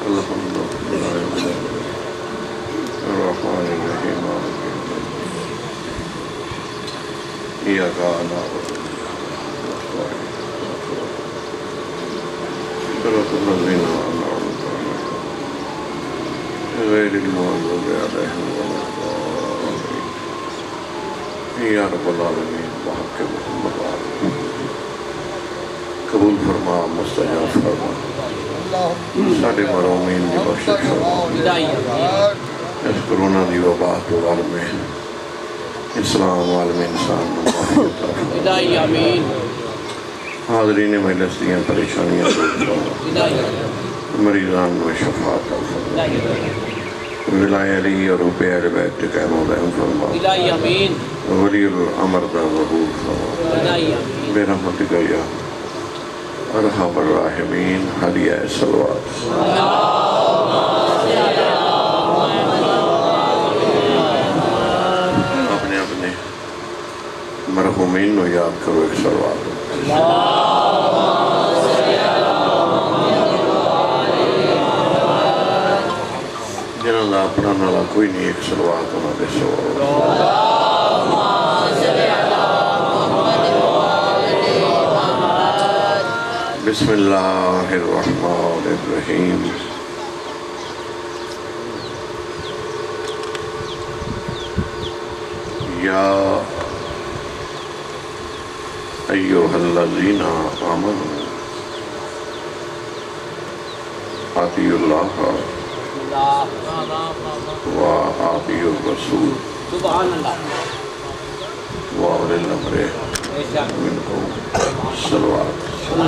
الحمد لله الرحمن الرحيم مالك يوم الدين إياك نعبد ونستعين صراط الذين أنعمت عليهم غير المغضوب عليهم ولا الضالين يا رب العالمين بحق محمد قبول فرما مستجاب فرما ساڑھے مرومین دی بخشش فرما اس کرونا دی وبا تو عالم اسلام عالم انسان حاضرین مجلس دیاں پریشانیاں مریضان میں شفاعت فرما ولائے علی اور حب اہل بیت قائم و دائم فرما ولی الامر دا ظہور فرما برحمتک یا ارحم الراحمین حلیہ صلوات اپنے اپنے مرحومین نو یاد کرو ایک صلوات جنہاں دا اپنا نالا کوئی نہیں ایک صلوات انہاں دے سو بسم اللہ الرحمن الرحیم یا ایوہ الذین آمنوا اطیعوا اللہ و اطیعوا الرسول و اولی الامر منکم صلوات دو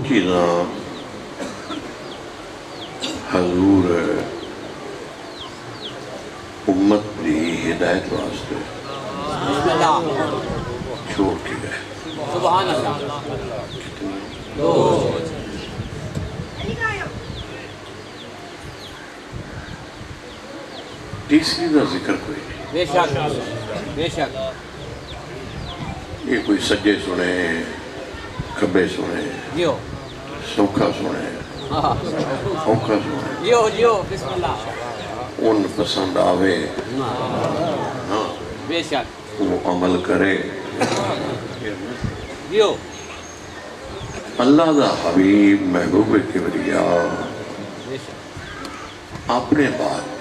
چیزاں حضور امت دی ہدایت واسطے چھوڑ کے گئے سبحان اللہ تیسری دا ذکر کوئی نہیں بے شک بے شک یہ کوئی سجے سنے کھبے سنے جیو سوکھا سنے اوکھا سنے جیو جیو بسم اللہ ان پسند آوے ہاں بے شک وہ عمل کرے جیو اللہ دا حبیب محبوب کبریاء بے شک اپنے بعد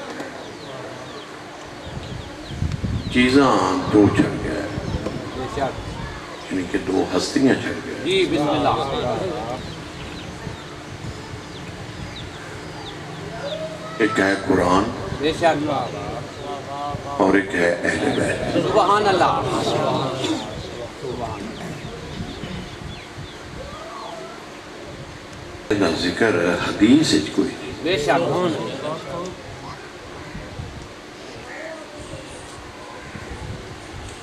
چیزاں دو چھڑ گیا ہے بے شک یعنی کہ دو ہستیاں چھڑ گیا جی بسم اللہ ایک ہے قرآن بے شک اور ایک ہے اہل بیت سبحان اللہ نہ ذکر حدیث اچ کوئی نہیں بے شک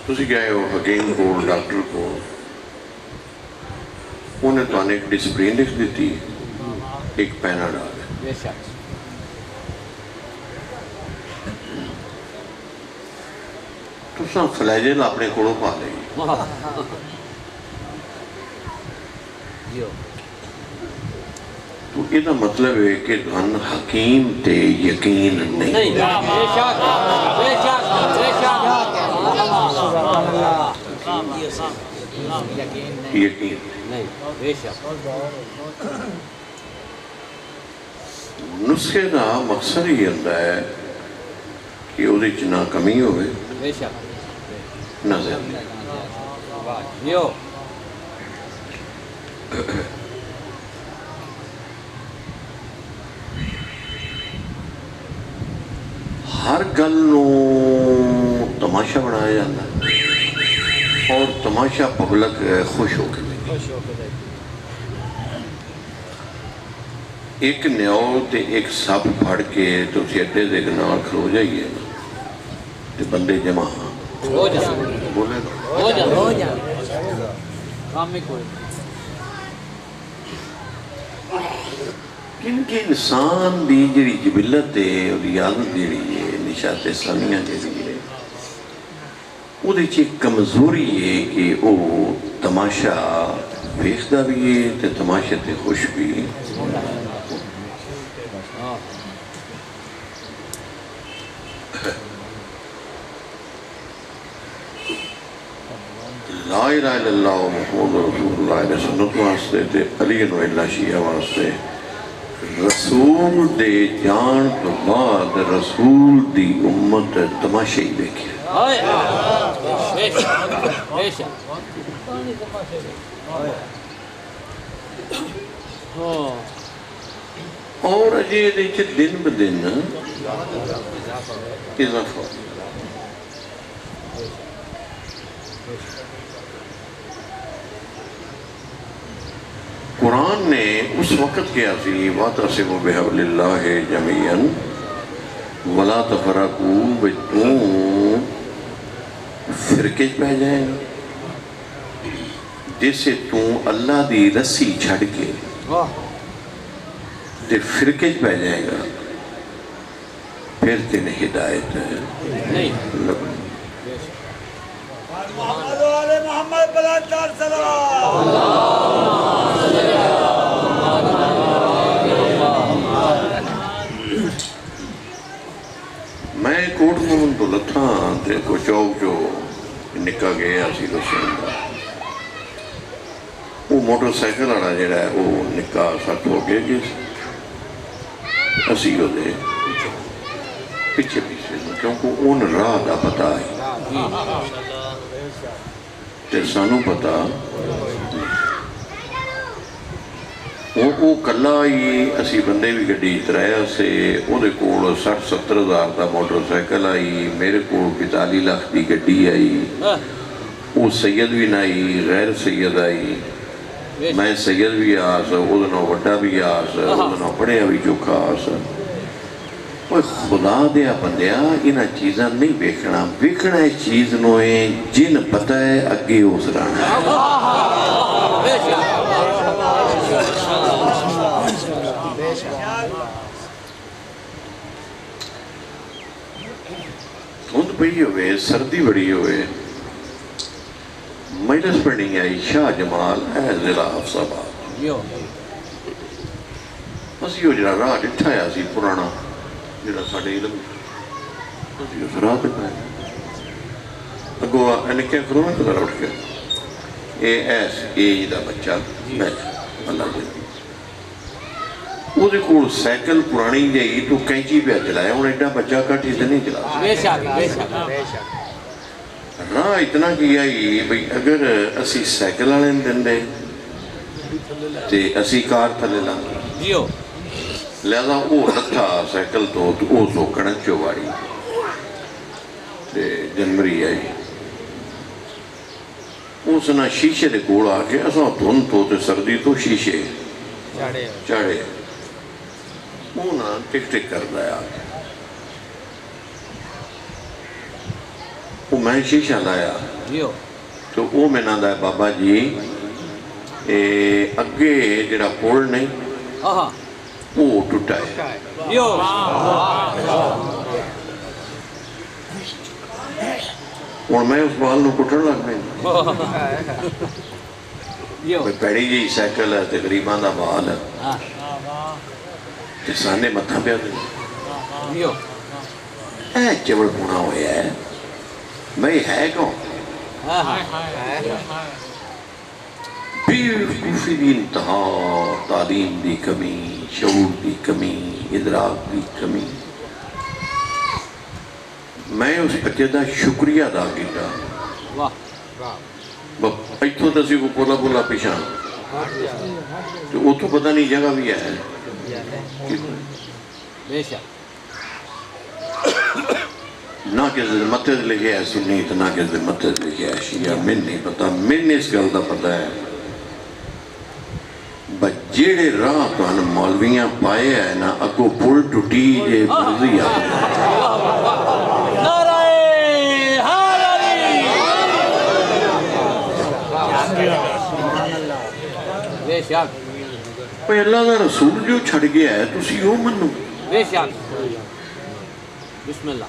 تسی گئے ہو حکیم کو ڈاکٹر کو انہیں تو ایک ڈسپلین لکھ دیتی ایک پینا ڈال بے شک تو ساں فلیجل اپنے کھوڑوں پا لیں جیو تو یہ مطلب ہے کہ دھن حکیم تے یقین نہیں نہیں بے شک بے شک بے شک یقین نہیں بے شک نسخے کا مقصد ہی ہوتا ہے کہ وہ نہ کمی ہوئے بے شک نہ زیادہ جیو ہر گل نو تماشا بنایا جاتا ہے اور تماشا پبلک خوش ہو کے ایک نیاؤ تے ایک سب پھڑ کے تو اسی اڈے دے نال کھلو جائیے تے بندے جمع ہو جا بولے ہو جا کام میں کوئی کیونکہ انسان دی جڑی جبلت ہے اور عادت جڑی ہے نشاط ثانیہ جیسی ہے وہ ایک کمزوری ہے کہ وہ تماشا ویکھدا بھی ہے تے تماشے تے خوش بھی لا الہ الا اللہ محمد رسول اللہ نے سنت واسطے تے علی اللہ شیعہ واسطے رسول دے جان تو بعد رسول دی امت تماشے ہی دیکھے اور اجے دیکھے دن بدن اضافہ قرآن نے اس وقت کیا سی وَاعْتَصِمُوا بِحَبْلِ اللَّهِ جَمِيعًا وَلَا تَفَرَّقُوا بِتُوں فرقے پہ جائے گا جیسے توں اللہ دی رسی چھڑ کے تے فرقے پہ جائے گا پھر تین ہدایت ہے محمد و آل محمد بلندار سلام میں کوٹ مون تو لتھاں تے کو چوک جو نکا گیا سی حسین دا وہ موٹر سائیکل آنا جڑا ہے وہ نکا سٹ ہو گیا جس اسی ہو دے پیچھے پیچھے کیونکہ ان راہ دا پتا ہے تے سانو پتا وہ کلا ہی اسی بندے بھی گڈی ترایا سے وہ دے کول 60-70 ہزار دا موٹر سائیکل آئی میرے کول 45 لاکھ دی گڈی آئی وہ سید بھی نہ آئی غیر سید آئی میں سید بھی آس وہ دنوں وڈا بھی آس وہ دنوں پڑھیا بھی چوکھا آس خدا دیا بندیا انہاں چیزاں نہیں بیکھنا بیکھنا ہے چیز نوئے جن پتہ ہے اگے اس رانا دھند پئی ہوئے سردی بڑی ہوئے مجلس پڑھنی آئی شاہ جمال اے ضلع حفظ آباد بس یہ جڑا راہ ڈٹھا ہے سی پرانا جڑا ساڑھے علم بس یہ اس راہ پہ پائے اگو انہیں کیا کرو نا کدھر اٹھ کے اے ایس اے دا بچہ بیٹھ اللہ دے وہ دے کول سائیکل پرانی جائی تو کینچی پہ چلائے انہیں ایڈا بچہ کٹ ہی سے نہیں چلا بے شک راہ اتنا کیا ہی بھئی اگر اسی سائیکل آلیں دن دے تے اسی کار تھلے لانگی لہذا وہ لتھا سائیکل تو وہ سوکڑن چواری تے جنوری آئی اس نے شیشے دے کوڑ آکے اساں دھن تو تے سردی تو شیشے چاڑے وہ نا ٹک ٹک کر دایا وہ میں شیشہ لایا تو وہ میں نہ دایا بابا جی اگے جڑا پول نہیں وہ ٹوٹا ہے اور میں اس بال نو کٹر لگ میں پیڑی جی سائیکل ہے تقریباً دا بال ہے جسانے متھا پیا دے اے چبڑ پونا ہویا ہے بھئی ہے کون بیوقوفی دی انتہا تعلیم دی کمی شعور دی کمی ادراک دی کمی میں اس بچے دا شکریہ ادا کیتا ایتھوں تسی کو پولا پولا پیشان تو وہ تو پتہ نہیں جگہ بھی ہے بے شک نہ کسی متد لکھے ہے سنیت نہ کسی متد لکھے ہے شیعہ من نہیں پتا من اس گل دا پتا ہے بجیڑے راہ تو ہن مولویاں پائے ہے نا اگو پل ٹوٹی جے مرضی بے شک پہ اللہ دا رسول جو چھڑ گیا ہے تو سی ہو منو بے شک بسم اللہ.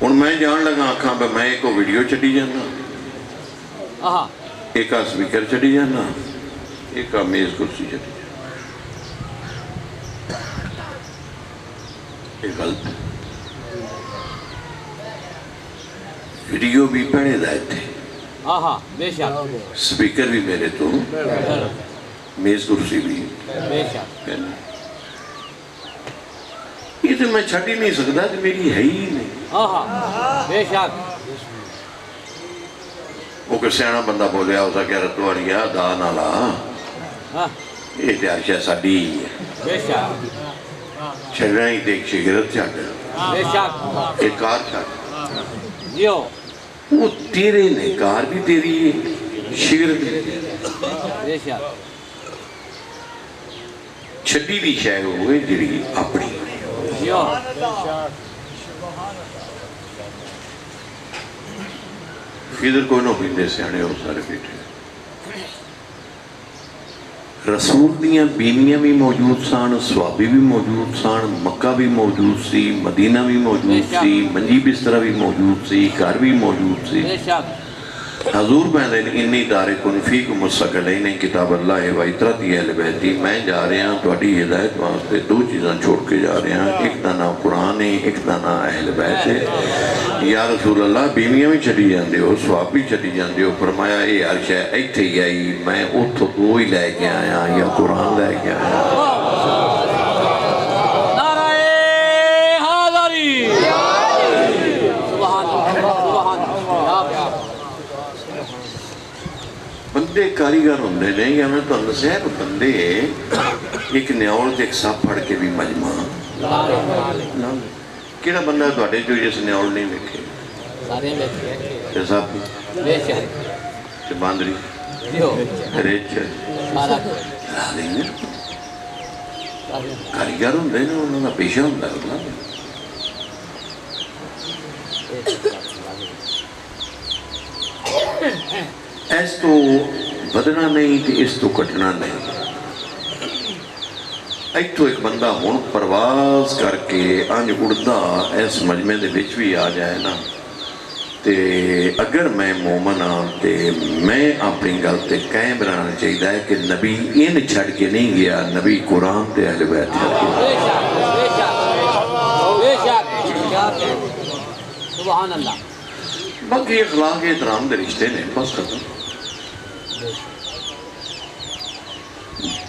ہوں میں جان لگا آخا پہ میں ایک ویڈیو چڈی جانا، ایک سپیکر چڈی جانا، ایک میز کرسی چڈی جانا. یہ غلط ہے. ویڈیو بھی پہنے دائے تھے، بے شک، سپیکر بھی میرے تو، میز کرسی بھی بے شک. یہ تو میں چھٹ ہی نہیں سکتا کہ میری ہے ہی نہیں. بے شک. وہ کہ سیانا بندہ بولیا ہو سکیا رتوڑیا دا نالا یہ تیار شاہ ساڑی ہے. بے شک. چھڑنا ہی دیکھ شگرت چھاڑ، بے شک. ایک کار چھاڑ. جیو. وہ تیرے نے کار بھی تیری ہے، شگرت بھی. بے شک. چھٹی بھی شاہ ہوئے جڑی اپنی. جیو. ادھر کوئی نہ پیندے سیانے اور سارے بیٹھے. رسول دیاں بیویاں بھی موجود سان، صحابی بھی موجود سان، مکہ بھی موجود سی، مدینہ بھی موجود سی، منجی بسترہ بھی موجود سی، گھر بھی موجود سی. بے شک. حضور پہنے انی دارکن فیکم مستقلین کتاب اللہ و اطرتی اہل بیتی. میں جا رہے ہیں تھوڑی ہدایت واسطے دو چیزاں چھوڑ کے جا رہے ہیں، ایک دا نام قرآن ہے، ایک دا نام اہل بیت ہے. یا رسول اللہ بیویاں بھی چلی جاندے ہو، صحاب بھی چلی جاندے ہو. فرمایا اے عرش ہے ایتھے ہی آئی، میں اتھو دو ہی لے کے آیا یا قرآن لے کے آیا. نعرہ حیدری. سبحان اللہ، سبحان اللہ. بندے کاریگر ہوندے نے، یا میں تو اندسے ہے بندے ایک نیول تے ایک ساپ پھڑ کے بھی مجمع. کیڑا بندہ ہے تو اٹھے جو جس نیول نہیں دیکھے؟ سارے بیٹھے. تے ساپ بے شک. تے باندری جیو. ریچ سارا کچھ. کاریگر ہوندے نے، انہوں نے پیشہ ہوندہ ہے. ایس تو بدنا نہیں کہ اس تو کٹنا نہیں. ایک تو ایک بندہ ہون پرواز کر کے انج اڑدا اس مجمع دے بچ بھی آ جائے نا، تے اگر میں مومن ہاں تے میں اپنی گل تے قائم رہنا چاہیے ہے کہ نبی ان چھڑ کے نہیں گیا، نبی قرآن تے اہل بیت چھڑ کے. بے شک. بے شک. بے شک. سبحان اللہ. باقی اخلاق احترام دے رشتے نے بس ختم.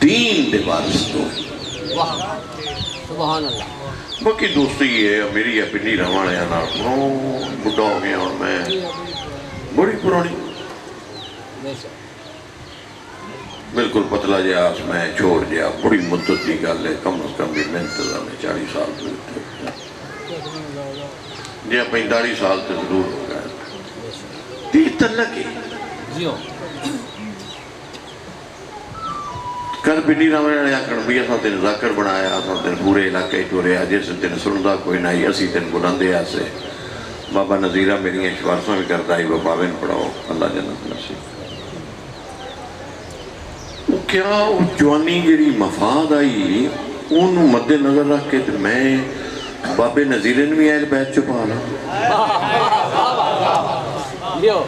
دین دے وارث تو سبحان اللہ. باقی دوستی ہے میری ہے پنڈی رہوانے آنا بڑھا ہو گیا اور میں بڑی پرانی بے شک. بالکل پتلا جا میں چھوڑ جا بڑی مدت کی گل ہے، کم از کم بھی میں انتظار میں 40 سال سے جی 45 سال سے ضرور ہو گیا. تی تلک ہے جیو. کر پنڈی رہوانے آکڑ بھی اساں تین ذاکر بنایا، اساں تین پورے علاقے چورے جس تین سندا کوئی نائی، اسی تین بلندے آسے. بابا نظیرہ میری شوارساں بھی کرتا ہے، وہ باوین پڑھاؤ اللہ جنت نصیب. کیا وہ جوانی جڑی مفاد آئی انہوں مد نظر رکھ کے میں بابے نظیرن بھی اہل بیت چھپا لا. جیو.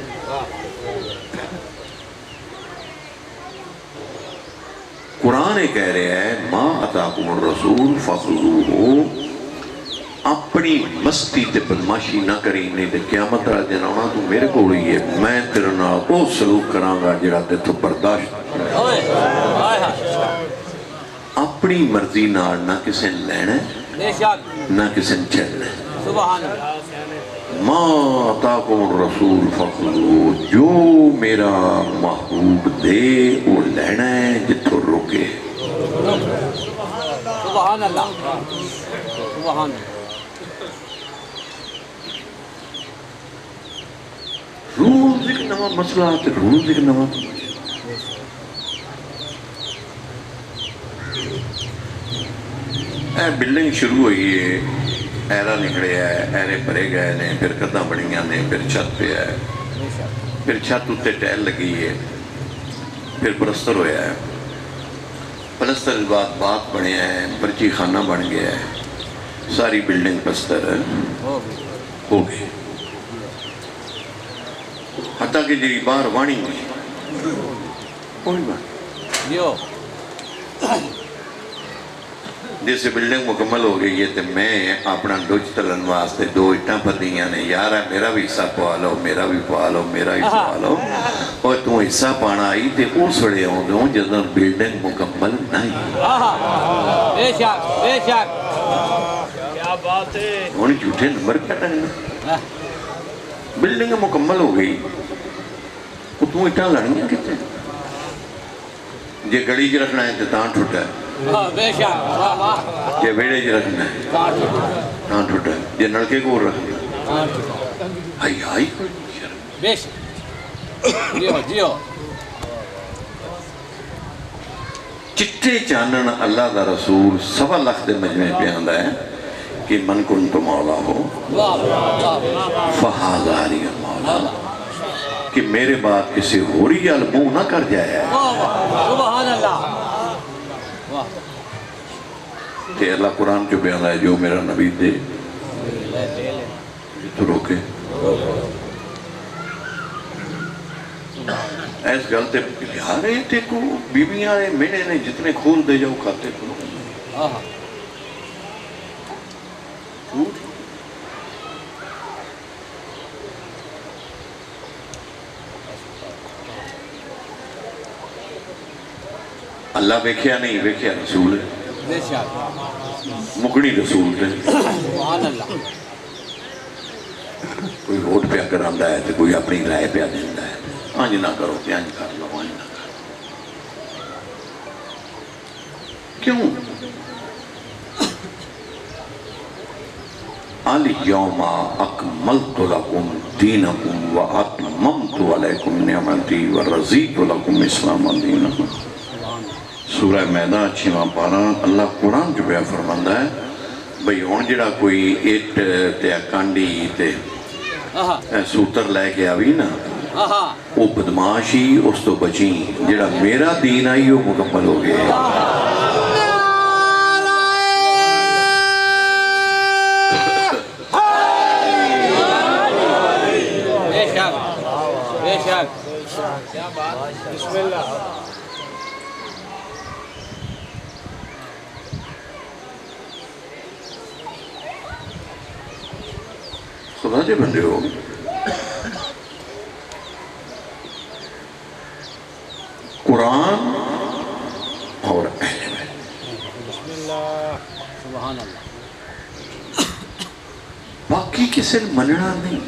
قرآن کہہ رہے ہیں ما اتاکم الرسول فخذوہ. اپنی مستی تے بدماشی نہ کریں نہیں تے قیامت را دن آنا تو میرے کو ہوئی ہے، میں تیرے نال او سلوک کراں گا جڑا تے تو برداشت. اپنی مرضی نال نہ کسے لینا بے شک. نہ کسے چھڑنا. سبحان اللہ. ما اتاکم الرسول فخذوہ. جو میرا محبوب دے وہ لینا ہے جتھو روکے. سبحان اللہ. سبحان اللہ. روز ایک نوا مسئلہ آتے، روز ایک نوا بلڈنگ شروع ہوئی ہے، ایرا نکڑے ہے، ایرے بھرے گئے نے، پھر کداں بڑیاں نے، پھر چھت پہ ہے، پھر چھت اتے ٹیل لگی ہے. پھر پلستر ہویا ہے، پلستر کے بعد باغ بنیا ہے، پرچی خانہ بن گیا ہے، ساری بلڈنگ پلستر ہو گئی، حتیٰ کہ جی باہر وانی گئی کوئی بات جیسے بلڈنگ مکمل ہو گئی ہے تو میں اپنا ڈوچ تلن واسطے 2 اٹھاں پھردیاں نے، یار ہے میرا بھی حصہ پوا لو، میرا بھی پوا لو، میرا بھی پوا لو، اور تو حصہ پانا آئی تے اس وڑے ہوں دوں جدوں بلڈنگ مکمل نہیں، بے شک بے شک، کیا بات ہے، انہیں جھوٹے نمبر کیا ٹنگنا، بلڈنگ مکمل ہو گئی، تو اٹھاں لڑنیاں کتے جے گڑی جی رکھنا ہے تو تاں ٹھوٹا ہے، بے شک، جے بیڑے جی رکھنا ہے تاں ٹھوٹا ہے، جے نلکے کو رکھنا ہے آئی آئی بے شک، جیو جیو، چٹے چانن اللہ دا رسول 1.25 لاکھ دے مجمع پہ آندہ ہے کہ من کنت مولا ہو فہذا لی مولا، کہ میرے بعد کسی ہوری المو نہ کر جائے، سبحان اللہ، کہ اللہ قرآن جو بیان ہے جو میرا نبی دے تو روکے، ایس گلتے یارے تے کو بیویاں نے مینے نے جتنے کھول دے جاؤ کھاتے کھولو اللہ ویکھیا نہیں ویکھیا رسول ہے، بے شک، مکڑی رسول ہے، سبحان اللہ، کوئی ووٹ پیا کر آندہ ہے تو کوئی اپنی رائے پیا دیندہ ہے، آنج نہ کرو آنج کر لو آنج نہ کرو، کیوں؟ اليوم اکملت لکم دینکم واتممت علیکم نعمتی ورضیت لکم اسلام دینکم، سورہ میدہ 6واں پارہ اللہ قرآن جو بیا فرماندہ ہے بھئی ہون جڑا کوئی ایٹ تے کانڈی تے سوتر لے کے آوی نا وہ بدماشی اس تو بچیں، جڑا میرا دین آئی وہ مکمل ہو گئے، بے شک بے شک، بسم اللہ، خدا جے بندے ہو قرآن اور اہل بیت، بسم اللہ، سبحان اللہ، باقی کسی مننا نہیں،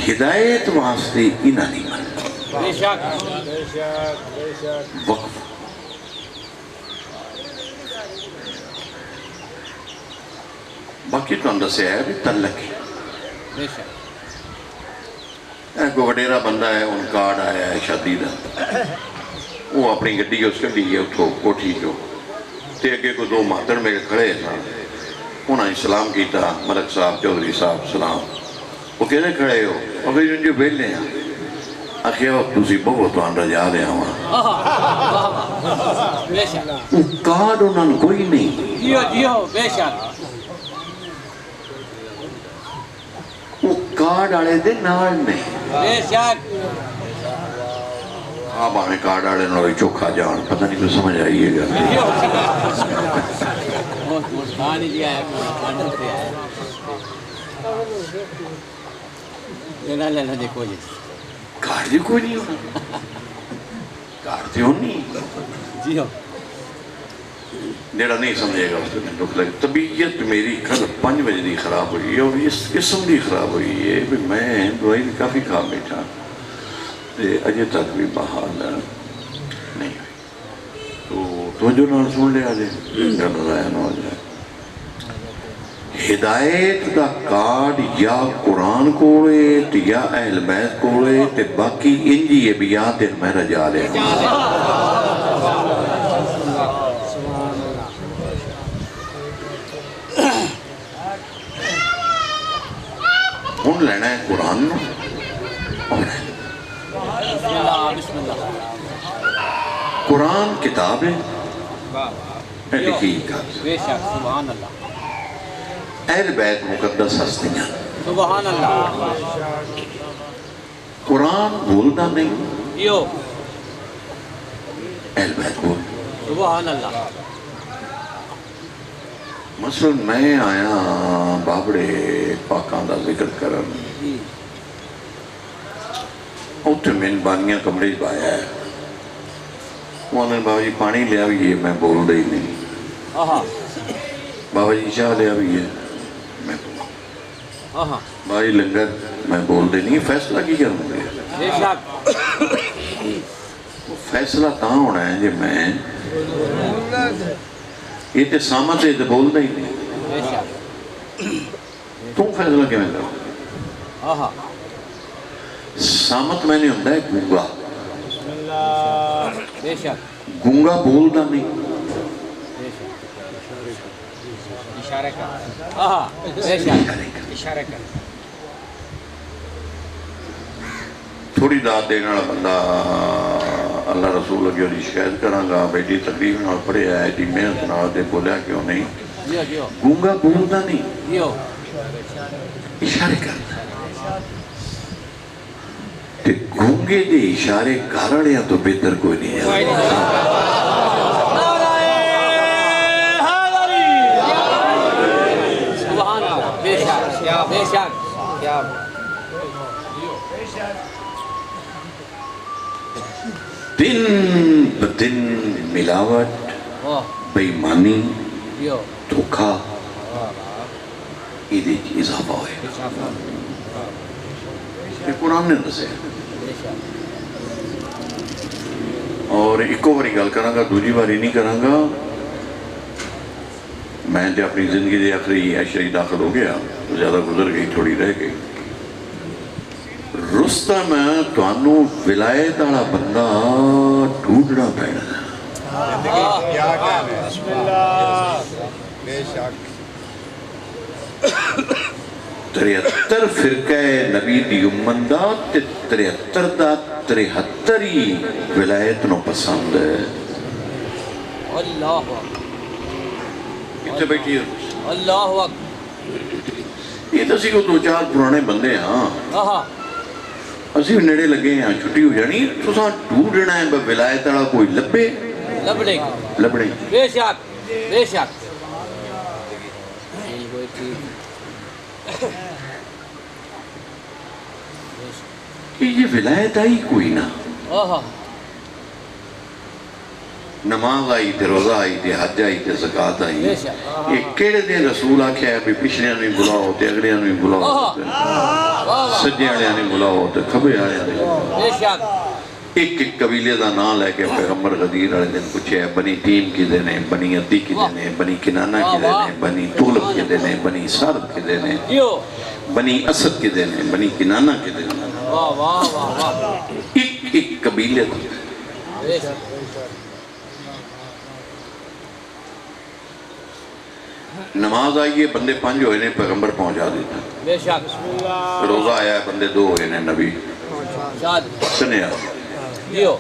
ہدایت واسطے انہا نہیں مننا، بے شک بے شک بے شک، وقف باقی تو اندر سے ہے بھی تلک ہے، بے شک، کوئی وڈیرا بندہ ہے ان کارڈ آیا ہے شادی دا، وہ اپنی گڈی اس کے لیے اتھو کوٹھی جو تے اگے کو 2 ماتر میں کھڑے تھا، انہاں سلام کیتا، ملک صاحب چودھری صاحب سلام، وہ کہنے کھڑے ہو اگر جن جو بیل لیں آخیا تُسی بہت وان رجا دے ہوا، بے شک، وہ کارڈ انہاں کوئی نہیں، جیو جیو، بے شک، وہ کارڈ آڑے دے نال نہیں، بے شک، آپ آنے کارڈ آڑے نوری چوکھا جان، پتہ نہیں کوئی سمجھ آئیے گا، پانی دیا ہے، پانی دیا ہے، لینا لینا دیکھو جی، کارڈ جی کوئی نہیں ہونا، کارڈ جی ہونی، جیو، نیڑا نہیں سمجھے گا اس میں دکھ لگے، طبیعت میری کل 5 بجے دی خراب ہوئی ہے اور اس قسم دی خراب ہوئی ہے کہ میں دوائی بھی کافی کھا بیٹھا اجے تک بھی بحال نہیں ہوئی، تو جو نہ سن لے آجے گل رائے نہ ہو جائے، ہدایت دا کارڈ یا قرآن کوڑے یا اہل بیت کوڑے تے باقی انجی یہ بھی یاد دن میں رجا لے ہون لینا ہے قرآن اور بسم اللہ قرآن کتاب ہے لکھی کر بے شک سبحان اللہ اہل بیت مقدس ہستیاں سبحان اللہ قرآن بولتا نہیں یو اہل بیت بول سبحان اللہ مثلا میں آیا بابڑے پاکاں دا ذکر کرن اوتھے میں بانیاں کمرے بایا ہے وہاں نے بابا جی پانی لیا بھی ہے میں بول رہی نہیں آہا بابا جی چاہ لیا بھی ہے میں آہا بابا جی لنگر میں بول دے نہیں فیصلہ کی کروں گے بے شک فیصلہ تاں ہونا ہے جی میں یہ تے سامت ہے تے بول دے ہی نہیں بے شک تم فیصلہ کیا میں کرو آہا سامت میں نے ہوندہ ہے گونگا بے شک گونگا بولتا نہیں بے شک اشارہ کر آہا بے شک اشارہ کر تھوڑی داد دینا والا بندہ اللہ رسول لگی اور شکایت کران گا بیٹی تقریب نال پڑھے آئے جی محنت نال دے بولیا کیوں نہیں گونگا بولتا نہیں یو اشارے کرتا تے گونگے دے اشارے کارڑیاں تو بہتر کوئی نہیں ہے سبحان اللہ بے شک بے شک کیا دن بدن ملاوٹ بےمانی یو دھوکھا یہ اضافہ ہوئے یہ قرآن نے دسے اور ایکو باری گل کراں گا دوجی باری نہیں کراں گا میں تے اپنی زندگی دے آخری عشری داخل ہو گیا زیادہ گزر گئی تھوڑی رہ گئی رستم تانوں ولایت والا بندہ ڈھونڈنا پینا بسم اللہ بے شک 73 فرقہ نبی دی امت دا تے 73 دا 73 ہی ولایت نو پسند ہے اللہ کتنے بیٹھی ہے اللہ اکبر یہ تو اسی کو 2-4 پرانے بندے ہاں آہا اسی بھی نیڑے لگے ہیں چھٹی ہو جانی تساں ڈھونڈنا ہے ولایت والا کوئی لبے لبڑے لبڑے بے شک بے شک کہ یہ ولایت آئی کوئی نہ آہا نماز آئی تے روزہ آئی تے حج آئی تے زکاة آئی بے شک یہ کیڑے دن رسول آکھیا ہے بھی پچھلیاں نہیں بلاؤ تے اگلیاں نہیں بلاؤ سجے آلیاں نہیں بلاؤ تے کھبے آلیاں نہیں بے شک ایک ایک قبیلے دا نام لے کے پیغمبر غدیر والے دن پوچھے بنی تیم کی دینے بنی عدی کی دینے بنی کنانہ کی دینے بنی طولب کی دینے بنی سارد کی دینے بنی اسد کی دینے بنی کنانہ کی دینے واہ واہ واہ واہ ایک ایک قبیلے دا بے شک نماز آئیے بندے 5 ہوئے نے پیغمبر پہنچا دیتا بے شک روزہ آیا ہے بندے 2 ہوئے نے نبی شاد سنے آ دیو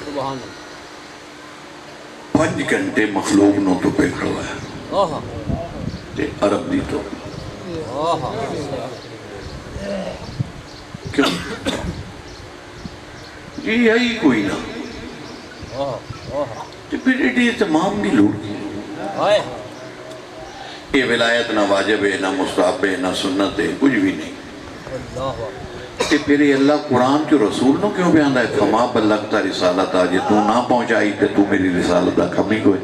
سبحان اللہ 5 گھنٹے مخلوق نو تو پہ کھڑا ہے آہا تے عرب دی تو آہا کیوں یہ آئی کوئی نہ آہا آہا تے پھر ایڈی تمام دی لوڑ کی آئے یہ ولایت نہ واجب ہے نہ مستحب ہے نہ سنت ہے کچھ بھی نہیں اللہ تے پھر یہ اللہ قرآن جو رسول نو کیوں بیان ہے فما بلغتا رسالت آجے تو نہ پہنچائی تے تو میری رسالت دا کمی کوئی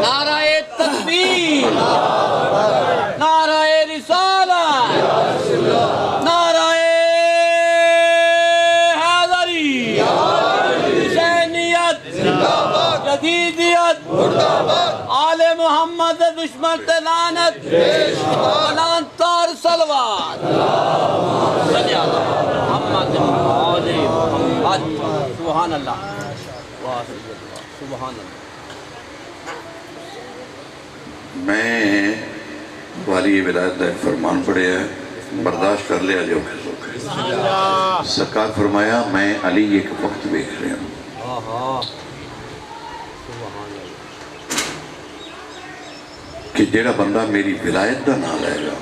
نعرہ تکبیر نعرہ رسالت نعرہ حیدری حسینیت جدیدیت آل محمد دشمن لعنت لعنت اور صلوات صلی اللہ محمد آل محمد سبحان اللہ سبحان اللہ. میں والی ولایت کا ایک فرمان پڑھے ہے، برداشت کر لیا جو کہ سرکار فرمایا میں علی ایک وقت دیکھ رہا ہوں کہ جیڑا بندہ میری ولایت کا نام لے گا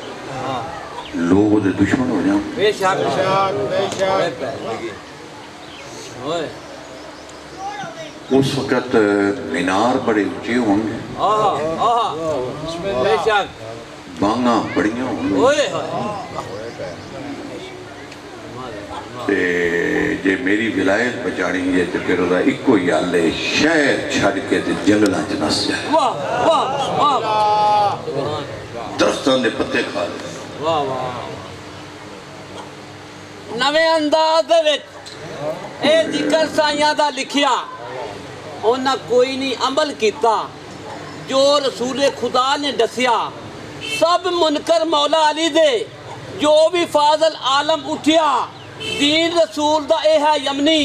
لوگ وہ دشمن ہو جاؤں. بے شک اس وقت مینار بڑے اونچے ہوں گے، بے شک بانگاں بڑیاں ہوں گے، جے میری ولایت بچانی ہے تو پھر وہ ایک ہی حل ہے، شہر چھڑ کے جنگلاں چ نس جائے، درختاں دے پتے کھا لے. نویں انداز دے وچ اے ذکر سائیاں دا لکھیا انہاں کوئی نہیں عمل کیتا جو رسول خدا نے دسیا. سب منکر مولا علی دے جو بھی فاضل عالم اٹھیا دین رسول دا اے ہے یمنی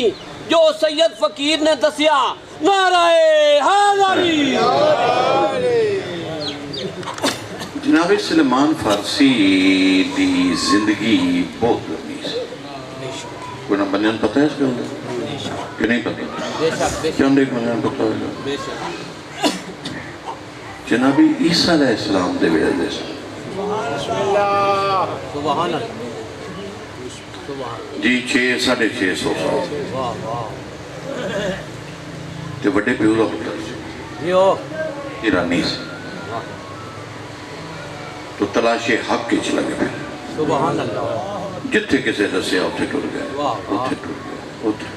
جو سید فقیر نے دسیا. نعرہ حیدری. جناب سلیمان فارسی دی زندگی بہت لمبی ہے، کوئی نہ بنیان پتہ ہے اس کے اندر کہ نہیں پتہ؟ چند ایک بنیان پتہ ہوگا. جناب عیسیٰ علیہ السلام دے ویلے دے سبحان اللہ جی 600-650 سال تے بڑے پیو دا پتر سی ایرانی سے تو تلاش حق کچھ لگے پھر سبحان اللہ جتھے کسے دسیا اتھے ٹر گئے اتھے ٹر گئے اتھے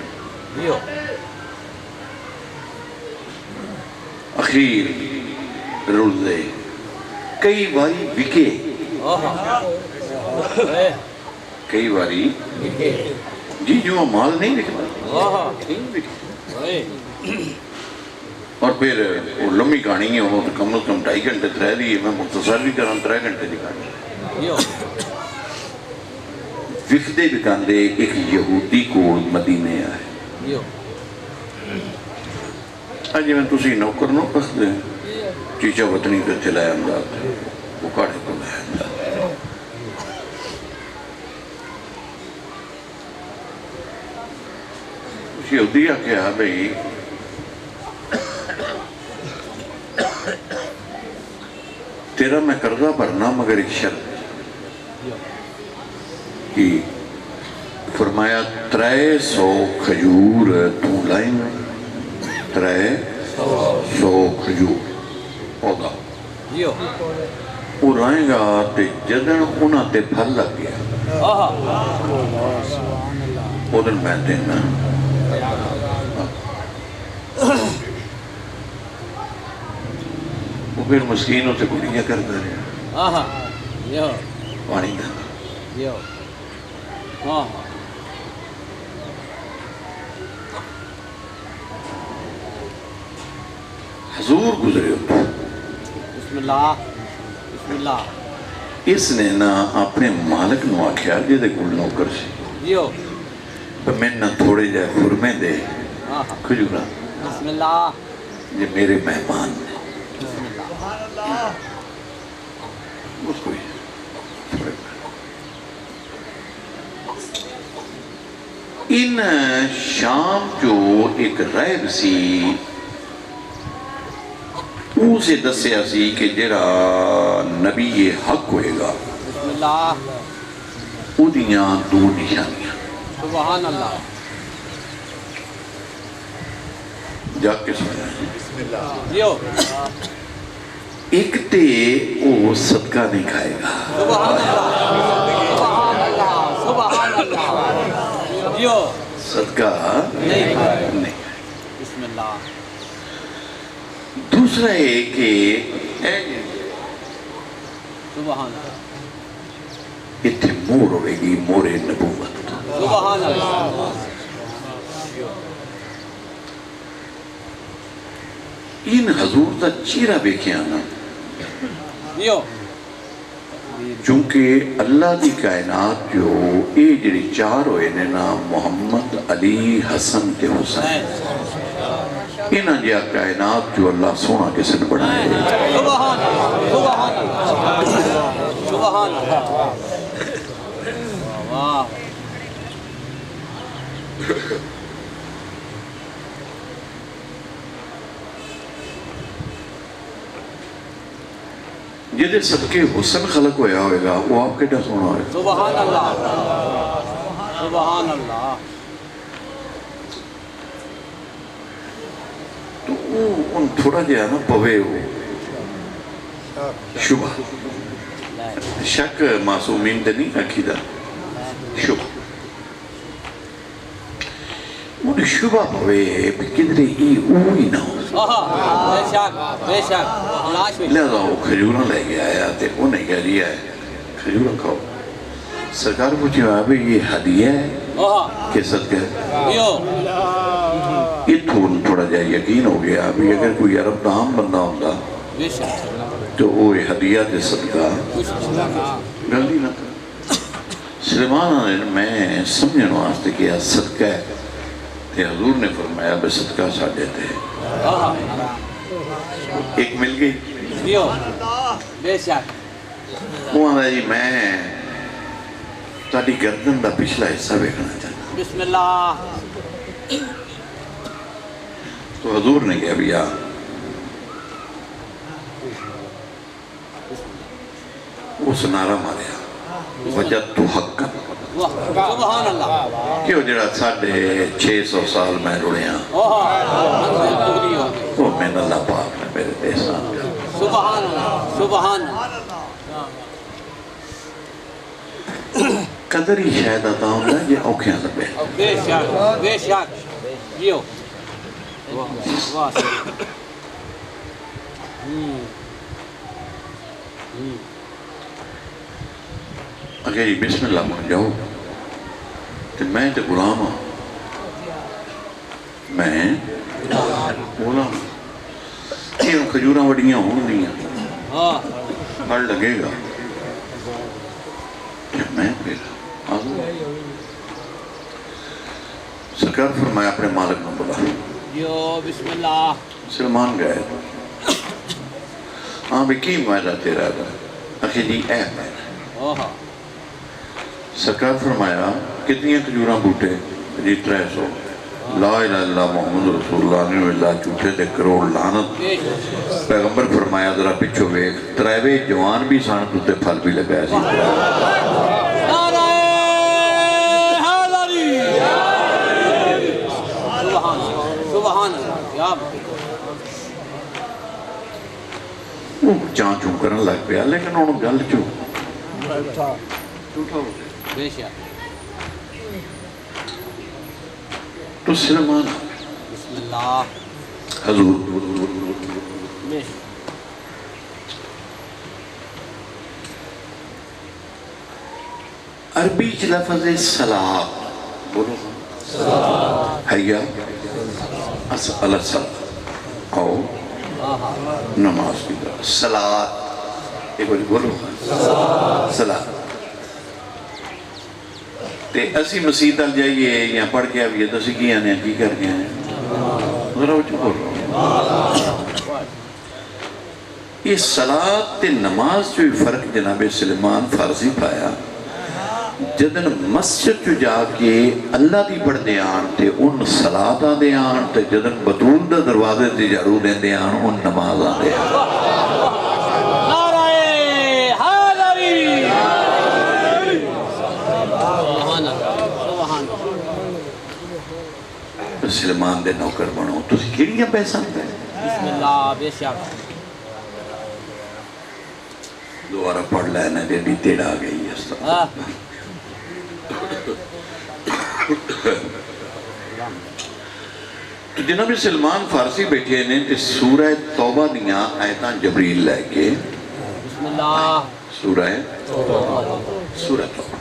اخیر رلدے کئی باری وکے کئی باری جی جو مال نہیں وکنا اور پھر وہ لمبی کہانی ہے وہ کم از کم 2.5 گھنٹے 3 دی میں مختصر بھی کروں 3 گھنٹے دی کہانی وکدے بکاندے ایک یہودی کو مدینے آئے آج میں تسی نوکر نو پس دے چیچا وطنی پہ تھلائے اندار تھے وہ کاڑے کو لائے اندار اس یہودیہ کیا بھئی تیرا میں قرضہ بھرنا مگر ایک شرط کی فرمایا 300 کھجور تو لائیں 300 کھجور پودا وہ رائیں گا تے جدن انہاں تے پھل لگ گیا ادن میں دینا وہ پھر مسکینوں سے گڑیاں کرتا رہا پانی دینا حضور گزرے ہوتے بسم اللہ بسم اللہ اس نے نہ اپنے مالک نو آکھیا جے دے گل نوکر سی میں نہ تھوڑے جائے خرمے دے کھجورا بسم اللہ یہ میرے مہمان نے اس کو ان شام جو ایک رائب سی اسے دسیا سی کہ جڑا نبی حق ہوئے گا بسم اللہ اُدیاں 2 نشانیاں سبحان اللہ جا کے سنیا بسم اللہ ایک تے وہ صدقہ نہیں کھائے گا سبحان اللہ سبحان اللہ صدقہ نہیں بسم اللہ دوسرا ہے کہ سبحان اللہ اتھے مور ہوئے گی مور نبوت سبحان اللہ ان حضور دا چیرہ بیکھے آنا چونکہ اللہ دی کائنات جو اے جڑی 4 ہوئے نے نا محمد علی حسن تے حسین انہاں جہاں کائنات جو اللہ سونا کسی نے بنائے سبحان اللہ سبحان اللہ سبحان اللہ واہ جدے صدقے حسن خلق ہویا ہوئے گا وہ آپ کیڑا سونا ہوئے گا سبحان اللہ سبحان اللہ تو ان تھوڑا جہا نا پوے ہو شبہ شک معصومین تے نہیں عقیدہ شبہ ان شبہ پوے کدھرے ای اوہی نہ ہو بے شک لاش میں لہذا وہ کھجورہ لے گیا آیا تے انہیں کہہ دیا ہے کھجورہ کھاؤ سرکار پوچھی بھائی یہ ہدیہ ہے کہ صدقہ ہے یہ تھوڑا جا یقین ہو گیا ابھی اگر کوئی عرب دام بندہ ہوتا تو وہ ہدیہ دے صدقہ گلدی نہ کر سلیمان نے میں سمجھنے واسطے کیا صدقہ ہے تے حضور نے فرمایا بے صدقہ ساڑھے تھے ایک مل گئی بے شک وہ آنا جی میں تاڑی گردن دا پچھلا حصہ بیکھنا چاہتا بسم اللہ تو حضور نے کہا بھیا اس نعرہ ماریا وجدت حقا سبحان اللہ کیوں جڑا 650 سال میں رڑیاں وہ میں اللہ پاک نے میرے دیسان سبحان اللہ سبحان اللہ قدر ہی شاید آتا ہوں نا یہ اوکھیاں سے بہت بے شک جیو واہ اگر یہ بسم اللہ مان جاؤ تو میں تو غلام ہوں میں غلام یہ کھجوراں وڑیاں ہوں نہیں ہیں پڑھ لگے گا کہ میں پھر آزاد سرکار فرمایا اپنے مالک نے بولا جو بسم اللہ سلمان گئے ہاں بھی کی معاہدہ تیرا گا اکھے جی اے معاہدہ سرکار فرمایا کتنی کھجوراں بوٹے جی 300 لا الہ الا محمد رسول اللہ نے اللہ چوٹے دے کروڑ لعنت پیغمبر فرمایا ذرا پچھو بیک ترائیوے جوان بھی سانت ہوتے پھل بھی لگایا سی نعرہ حیدری سبحان اللہ کیا وہ چاں چون کرن لگ پیا لیکن انہوں گل چو بے شک تو سلمان بسم اللہ حضور بے شک عربی چ لفظ صلاة بولو حیا اسأل الصلاة او نماز کی طرح صلاة ایک بار بولو صلاة تے اسی مسیح تل جائیے یا پڑھ کے آئیے تو اسی کی آنے کی کر گئے ہیں ذرا وہ چکو رہو یہ صلاة تے نماز جو فرق جناب سلیمان فارسی پایا جدن مسجد جو جا کے اللہ دی پڑھ دے آن تے ان صلاة دے آن تے جدن بطول دا دروازے تے جارو دے دے آن ان نماز دے آن سلمان دے نوکر بنو تو کیڑیاں پیسہ دے بسم اللہ بے شک دوبارہ پڑھ لینے دے دی تیڑ آ گئی ہے جناب سلمان فارسی بیٹھے نے سورہ توبہ دیاں آیتاں جبریل لے کے بسم اللہ سورہ توبہ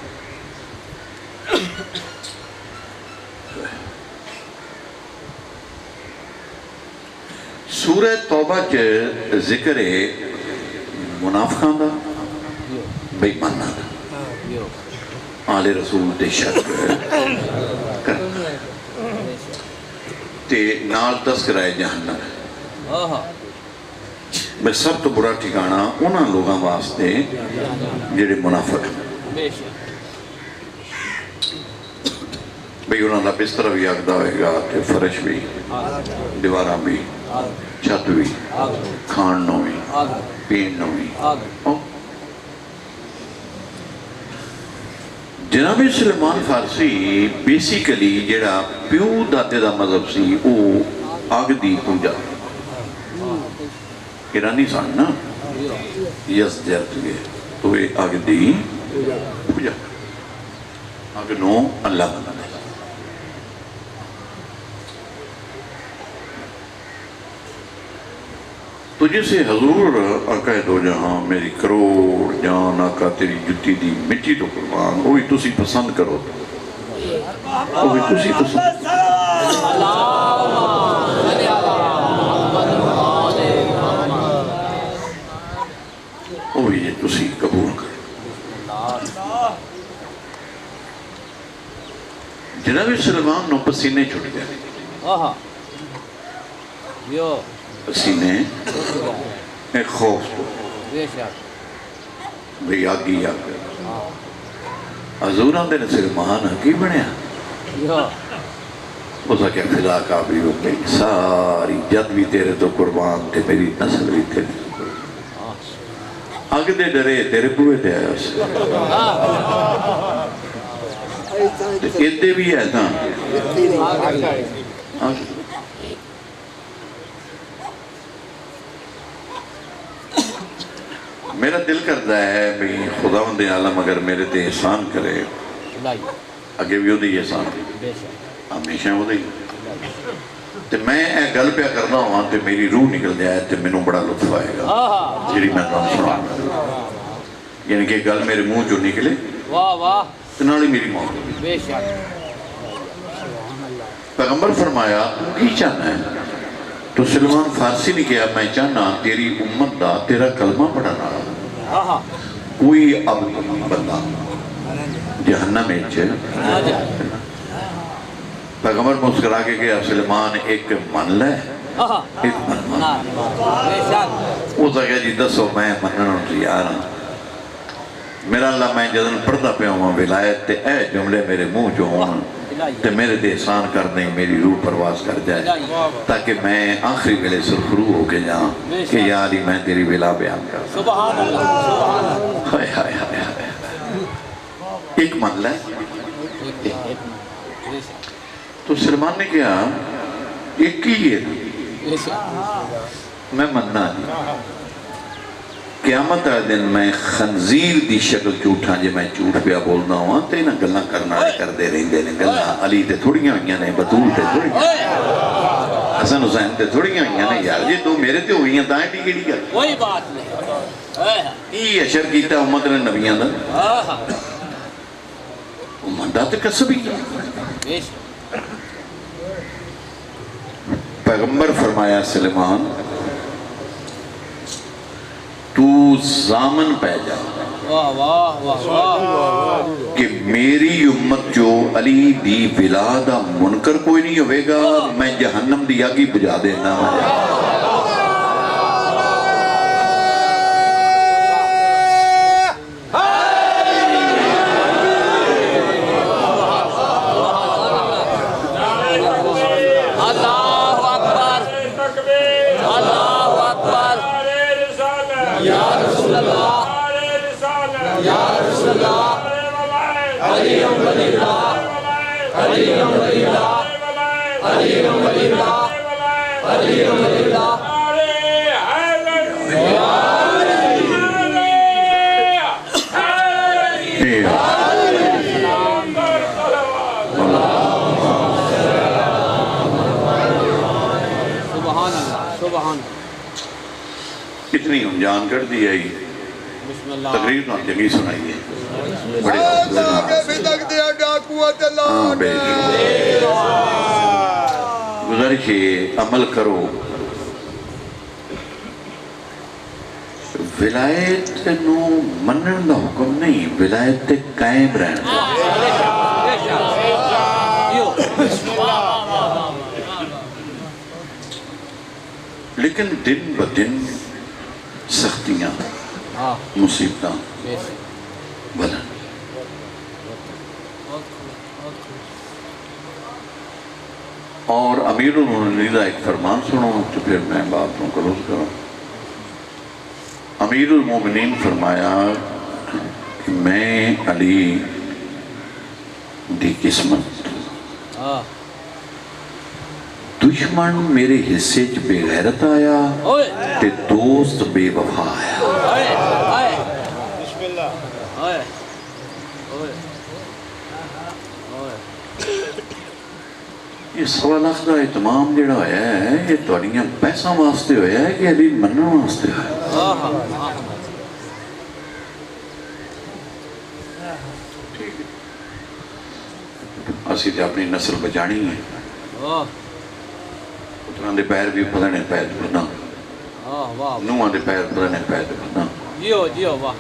سورہ توبہ کے ذکر منافقان دا بے ایمانہ دا آل رسول دے شک کرنا تے نال تذکرہ جہنم ہے. میں سب تو برا ٹھکانا انہاں لوگاں واسطے جڑے منافق ہیں. بھئی انہاں دا بستر بھی آگدہ ہوئے گا تے فرش بھی دیواراں بھی چھت بھی کھان نو بھی پین نو بھی. جناب سلیمان فارسی بیسیکلی جڑا پیو دادے دا مذہب سی او آگ دی پوجا ایرانی سان نا یس جرد گئے تو یہ آگ دی پوجا آگ نو اللہ بنا دے. تو جیسے حضور آقا دو جہاں میری کروڑ جان آقا تیری جتی دی مٹی تو قربان وہی تسی پسند کرو وہی تسی پسند وہی تسی قبول کرو. جناب سلیمان نو پسینے چھٹ گئے پسینے ایک خوف تو بھئی آگی آگ حضوران دے سلیمان کی بنیا اسا کیا خدا کا بھی ہو گئی ساری جد بھی تیرے تو قربان تھے میری نسل بھی تیرے آگے دے ڈرے تیرے بوئے دے آیا اسے ادھے بھی ہے تھا میرا دل کرتا ہے بھئی خداوند عالم اگر میرے تے احسان کرے اگے بھی ہو دی احسان ہمیشہ ہو دی تے میں اے گل پہ کرنا ہوں تے میری روح نکل جائے تے میں بڑا لطف آئے گا جیری میں نام سنا یعنی کہ گل میرے منہ جو نکلے تے نالی میری موت پیغمبر فرمایا کی چاہنا ہے تو سلیمان فارسی نے کہا میں چاہنا تیری امت دا تیرا کلمہ پڑھنا کوئی اب بندہ جہنم میں پیغمبر مسکرا کے کہا سلیمان ایک من لے ایک من وہ کہا جی دسو میں مننوں تیار ہوں میرا اللہ میں جدن پڑھتا پہ ہوں ولایت تے اے جملے میرے منہ جو ہوں تے میرے تے احسان کر دیں میری روح پرواز کر جائے تاکہ میں آخری ویلے سرخرو ہو کے جاؤں کہ یا علی میں تیری ولا بیان کر سبحان اللہ ہائے ہائے ہائے ایک من لے تو سلیمان نے کہا ایک ہی ہے میں مننا نہیں قیامت آئے دن میں خنزیر دی شکل چوٹھا جے میں چوٹ پیا بولنا ہوا تے نہ گلنا کرنا کر دے رہیں دے گلنا علی تے تھوڑیاں ہوئیاں نے بطول تے تھوڑیاں حسن حسین تے تھوڑیاں ہوئیاں نے یار جی تو میرے تے ہوئیاں تائیں ٹی گیڑی گا کوئی بات نہیں یہ اشر کیتا امت نے نبیاں دا امت دا تے کسبی پیغمبر فرمایا سلیمان تو زامن پہ جا کہ میری امت جو علی دی ولادہ منکر کوئی نہیں ہوئے گا میں جہنم دی آگی بجا دینا مجھے اتنی ہم جان کر دی آئی تقریر نہ جگی سنائی ہے گزارش عمل کرو ولایت نو منن دا حکم نہیں ولایت تے قائم رہنا لیکن دن بدن سختیاں مصیبتاں بدن. اور امیر المومنین کا ایک فرمان سنو تو پھر میں بات کو کلوز کروں. امیر المومنین فرمایا کہ میں علی دی قسمت دشمن میرے حصے چ بے غیرت آیا تے دوست بے وفا آیا. یہ سوا لاکھ کا اہتمام جڑا ہویا ہے یہ تھوڑیاں پیسہ واسطے ہویا ہے کہ علی منن واسطے ہویا ہے؟ اسی تے اپنی نسل بچانی ہے. پتراں دے پیر بھی پتہ نہیں پیر بھرنا، نوہاں دے پیر پتہ نہیں پیر بھرنا. جیو واہ.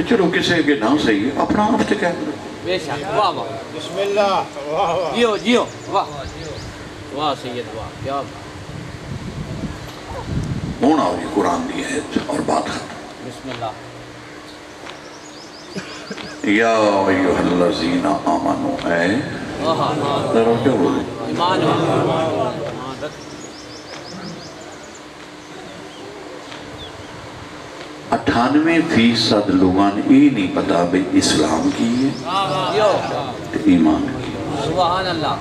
چلو کسے کے نہ صحیح اپنا آپ تے کہہ دو. بے شک واہ واہ. بسم اللہ. جیو واہ واہ سید واہ. کیا ہونا ہوئی قرآن دی آیت اور بات ختم. بسم اللہ. یا ایوہ الذین آمنوا اے ذرا کیا بولے ایمان ہو 98% لوگاں نے یہ نہیں پتا بھئی اسلام کی ہے ایمان کی. سبحان اللہ.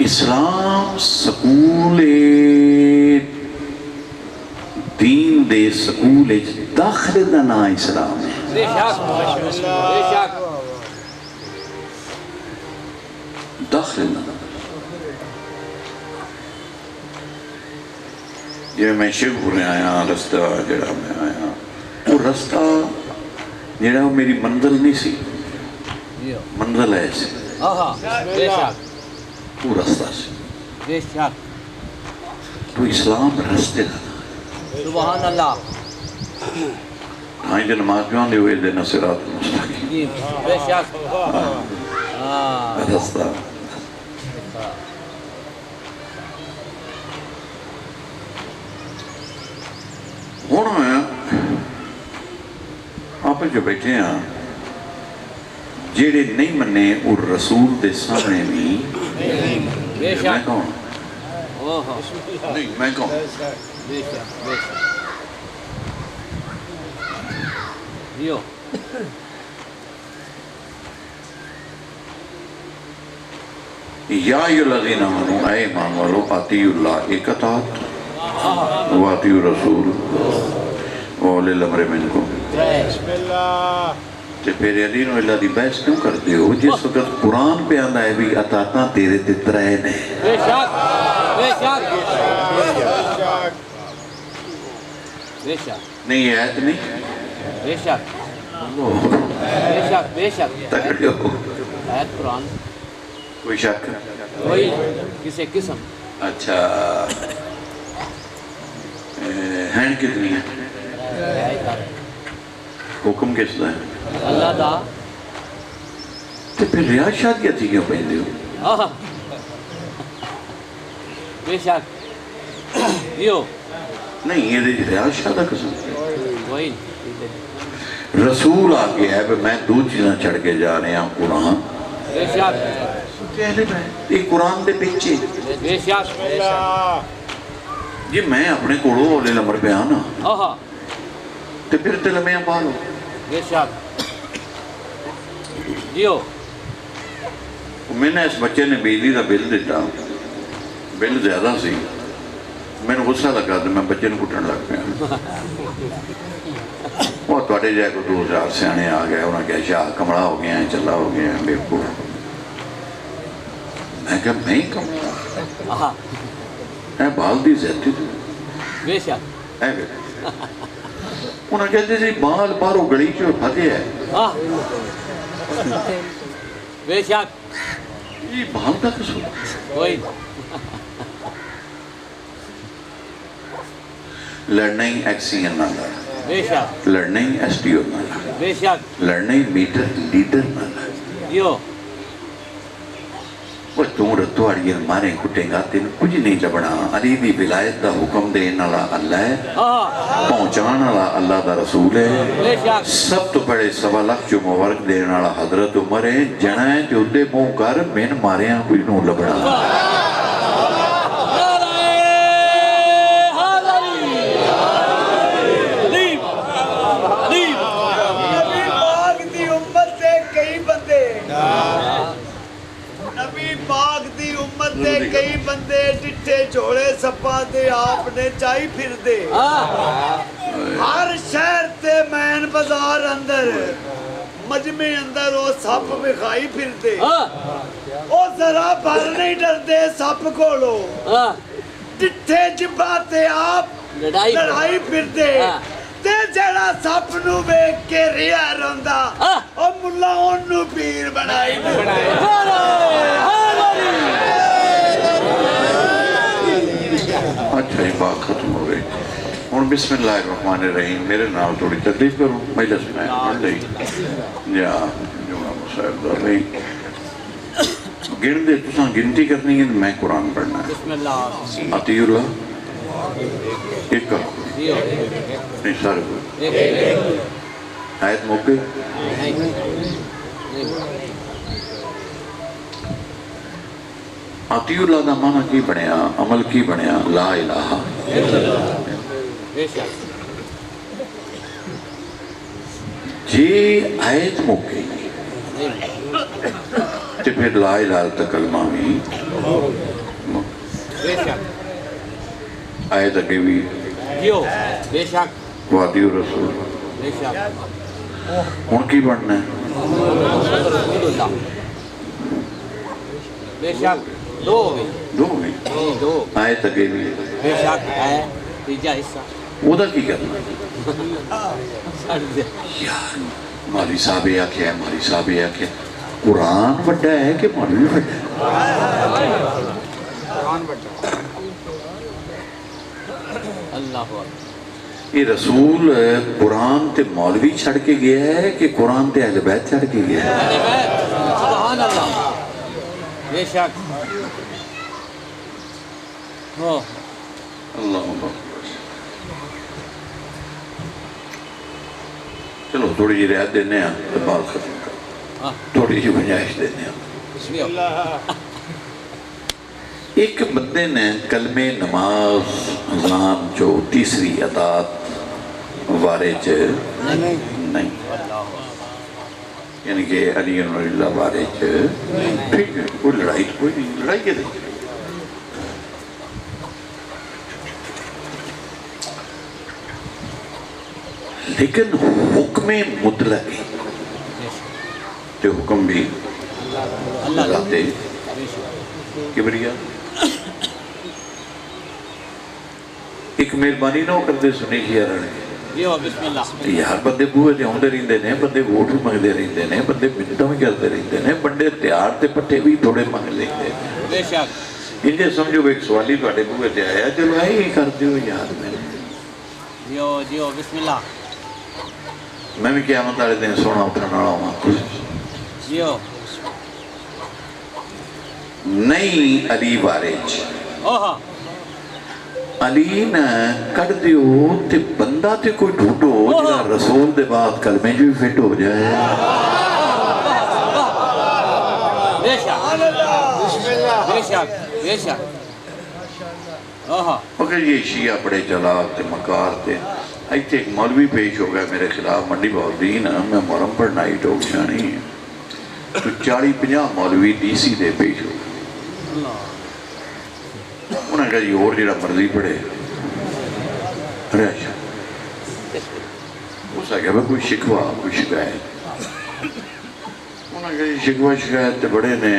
اسلام سکول دین دے سکول داخل دا نا اسلام ہے. بے شک بے شک. داخل دا یہ میں شیو پورے آیا رستہ جڑا میں آیا وہ رستہ جڑا میری منزل نہیں سی منزل ہے سی بے شک وہ رستہ سی بے شک. تو اسلام رستے دا سبحان اللہ. ہاں جو نماز بیان دے ہوئے دینا صراط مستقیم بے شک. رستہ. ہوں آپ جو بیٹھے ہیں جیڑے نہیں منے اور رسول دے سامنے بھی بے میں شک. کون نہیں میں کون بے شک بے شک. جیو یا ایھا الذین آمنوا اے ایمان والو اطیعوا اللہ ایک اطاعت واطیعوا الرسول واولی الامر منکم. بسم اللہ. تے پھر علی نو اللہ دی بحث کیوں کرتے ہو جس وقت قرآن پہ آندا ہے بھی اطاعتاں تیرے تے ترے نے. بے شک بے شک بے شک. نہیں یہ آیت نہیں بے شک بے شک بے شک. تکڑے ہو آیت قرآن کوئی شک. وہی کسے قسم. اچھا ہین کتنی ہے حکم کس دا ہے اللہ دا. تے پھر ریاض شادیاں تھی کیوں پہندے ہو بے شک. جیو نہیں یہ ریاض شادہ قسم وہی رسول آگے ہے میں دو چیزاں چڑھ کے جا رہے ہیں قرآن بے شک یہ قرآن دے پیچھے بے شک جی میں اپنے کوڑو اولے نمبر پہ آنا تے پھر تے لمحیاں پالو. بے شک. جیو میں نے اس بچے نے بجلی کا بل دیتا بل زیادہ سی میں نے غصہ لگا تو میں بچے نے کٹن لگ پیا. وہ توڑے جائے کو 2000 سیانے آ گئے انہوں نے کہا شاہ کمڑا ہو گیا ہے چلا ہو گیا ہے بیوقوف. میں کہا میں ہی کمڑا اے بال دی زیادتی تھی بے شک. اے بیٹا انہوں نے کہتے تھے بال بارو گڑی چو پھتے ہے بے شک. یہ بال کا قصور وہی لڑنا ہی ایکسی نہ لڑ بے شک. لڑنا ہی ایس ٹی او نہ لڑ بے شک. لڑنا ہی میٹر لیڈر نہ لڑ. جیو وہ تہاڑی مارے کٹے گا تین کچھ نہیں لبنا علی دی ولایت دا حکم دین والا اللہ ہے پہنچان والا اللہ دا رسول ہے سب تو بڑے 1.25 لاکھ جو مبارک دین والا حضرت عمر ہے جنا ہے جو دے منہ کر مین مارے ہیں کوئی نو لبنا کئی بندے ڈٹھے جھوڑے سپا دے آپ نے چاہی پھر دے ہر شہر تے مین بازار اندر مجمع اندر وہ سپ بکھائی پھر دے وہ ذرا بھر نہیں ڈر دے سپ کھولو ڈٹھے جبا تے آپ لڑائی پھر دے تے جڑا سپ نو بیک کے ریا روندا او ملا اونوں پیر بنائی اچھا یہ بات ختم ہو گئی اور بسم اللہ الرحمن الرحیم میرے نام تھوڑی تکلیف کروں مجلس میں پڑھ لئی یا جمعہ مصاحب دا نہیں گن دے تساں گنتی کرنی ہے میں قرآن پڑھنا ہے بسم اللہ عطی اللہ ایک کرو نہیں سارے ہوئے آیت موقع عطی اللہ دا معنی کی بنیا عمل کی بنیا لا الہ جی آیت موقع تے پھر لا الہ تکلمہ بھی آیت اگے بھی بے شک وادی رسول بے شک ان کی بڑھنا ہے بے شک دو بھی آیت اگے بھی بے شک ہے تیجا حصہ وہ دا کی کرنا یار مالی صاحب یہ کیا ہے مالی صاحب یہ کیا ہے قرآن بڑھا ہے کہ مولوی بڑھا ہے قرآن بڑھا اللہ یہ رسول قرآن تے مولوی چھڑ کے گیا ہے کہ قرآن تے اہل بیت چھڑ کے گیا ہے سبحان اللہ بے شک اللہم چلو تھوڑی جی رعایت دینے ہیں تو بات ختم کر تھوڑی جی گنجائش دینے ہیں ایک بندے نے کلمہ نماز اذان جو تیسری عطات وارج نہیں یعنی کہ علی اللہ وارج ٹھیک ہے کوئی لڑائی کوئی نہیں لڑائی کے نہیں لیکن حکم مطلق ہے جو حکم بھی اللہ دے کبریا ایک مہربانی نہ کرتے سنی کی یار یار بندے بوئے دے ہوندے رہندے نے بندے ووٹ بھی منگدے رہندے نے بندے منتاں بھی کرتے رہندے نے بندے تیار تے پٹھے بھی تھوڑے منگ لیندے بے شک انجے سمجھو ایک سوالی تواڈے بوئے تے آیا چلو آئی کر دیو یار میں جیو بسم اللہ میں بھی قیامت والے دن سونا اٹھانا والا ہوں جیو نہیں علی وارج علی نہ کٹ دیو تے بندہ تے کوئی ڈھوٹو جہاں رسول دے بعد کلمے جو فٹ ہو جائے بے شک بے شک بے شک مگر یہ شیعہ بڑے چلاک تے مکار تے ایتے ایک مولوی پیش ہو گیا میرے خلاف منڈی بہودین میں محرم پر نائٹ ہو جانی ہے تو 40-50 مولوی ڈی سی دے پیش ہو گیا انہوں نے کہا جی اور جڑا مرضی پڑھے رہا اس آگے میں کوئی شکوہ کوئی شکایت انہوں نے کہا جی شکوہ شکایت تے بڑے نے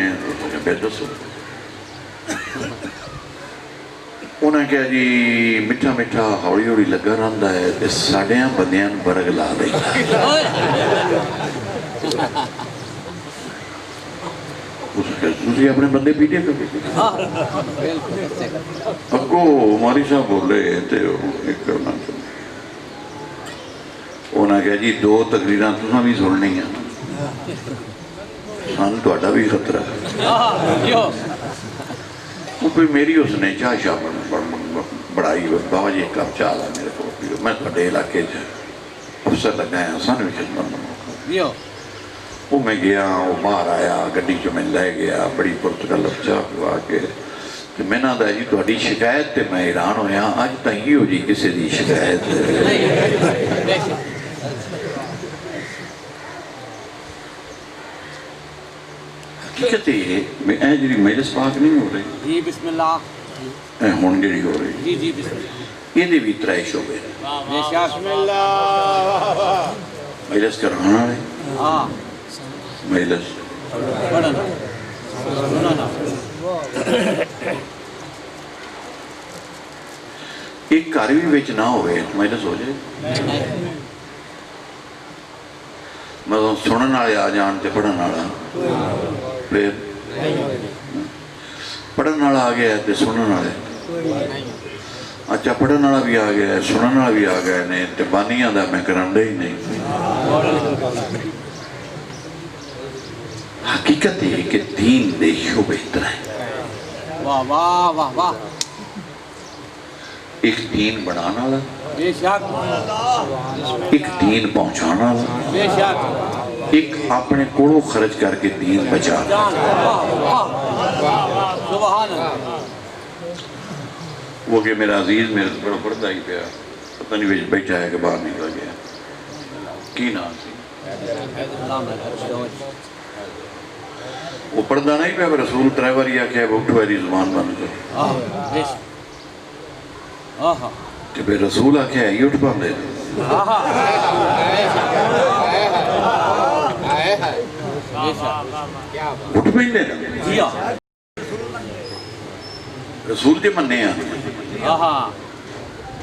بے دسو انہوں نے کہا جی مٹھا مٹھا ہوڑی ہوڑی لگا رہندا ہے تے ساڑیاں بندیاں برگ لا دیں تُسی اپنے بندے پیٹے کرتے اگو ہماری صاحب بولے تے ایک کرنا چاہتے انہوں نے کہا جی 2 تقریران تُساں بھی سننی ہیں سان تو اڈا بھی خطرہ وہ کوئی میری اس نے چاہ شاہ بڑھائی بابا جی ایک کپ چاہ لا میرے کو پیو میں تھوڑے علاقے افسر لگایا سانو بھی خدمت بنو وہ میں گیا وہ باہر آیا گڈی چ میں لے گیا بڑی پرتگال چاہ پوا کے میں نہ دا جی تھوڑی شکایت تے میں حیران ہویا اج تک ہی ہو جی کسی دی شکایت حقیقت یہ میں اے جی مجلس پاک نہیں ہو رہی جی بسم اللہ اے ہون جڑی ہو رہی جی جی بسم اللہ یہ بھی ترائے شعبے بسم اللہ مجلس کرانا رہے ہاں مجلس پڑھنا سننا ایک کاری بھی بیچ نہ ہوئے مجلس ہو جائے مطلب سنن والے آ جان تے پڑھن والا پھر پڑھن والا آ گیا تے سنن والے اچھا پڑھن والا بھی آ گیا سنن والا بھی آ گئے نے تے بانیاں دا میں کرن دے ہی نہیں حقیقت ہے کہ دین دے شعبے اتنا ہے واہ واہ واہ واہ ایک دین بنانا والا بے شک ایک دین پہنچانا والا بے شک ایک اپنے کوڑوں خرچ کر کے دین بچانا جان واہ واہ سبحان اللہ وہ کہ میرا عزیز میرے بڑا پردہ ہی پیا پتہ نہیں بیچ بیٹھا ہے کہ باہر نکل گیا کی نام سی وہ پردہ نہیں پیا رسول ڈرائیور یا کیا اٹھ والی زبان بن گئی کہ بے رسول آکھیا ہے یہ اٹھ پاندے اٹھ پہنے نا رسول جی مننے ہیں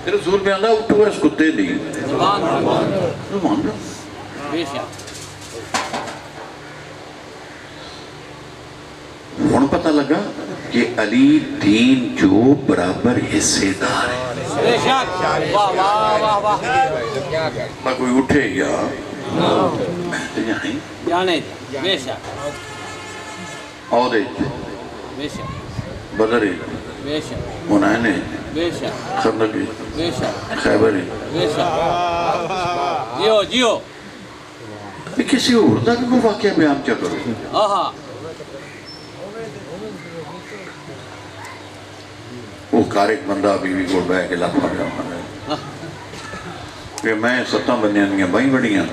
رسول میں آندا اٹھو اس کتے دی زبان زبان بے شک ہن پتہ لگا کہ علی دین جو برابر حصے دار ہے بے شک واہ واہ واہ واہ کوئی اٹھے گیا جانے بے شک عہدے بے شک بدر بے شک منائنے بے شک خندق بے شک خیبر بے شک جیو جیو کسی اور دا بھی کوئی واقعہ بیان کیا کرو آہا وہ کارک بندہ بیوی کو بہ کے لاپا پیا ہونا کہ میں 7 بندیاں دیاں بائیں بڑیاں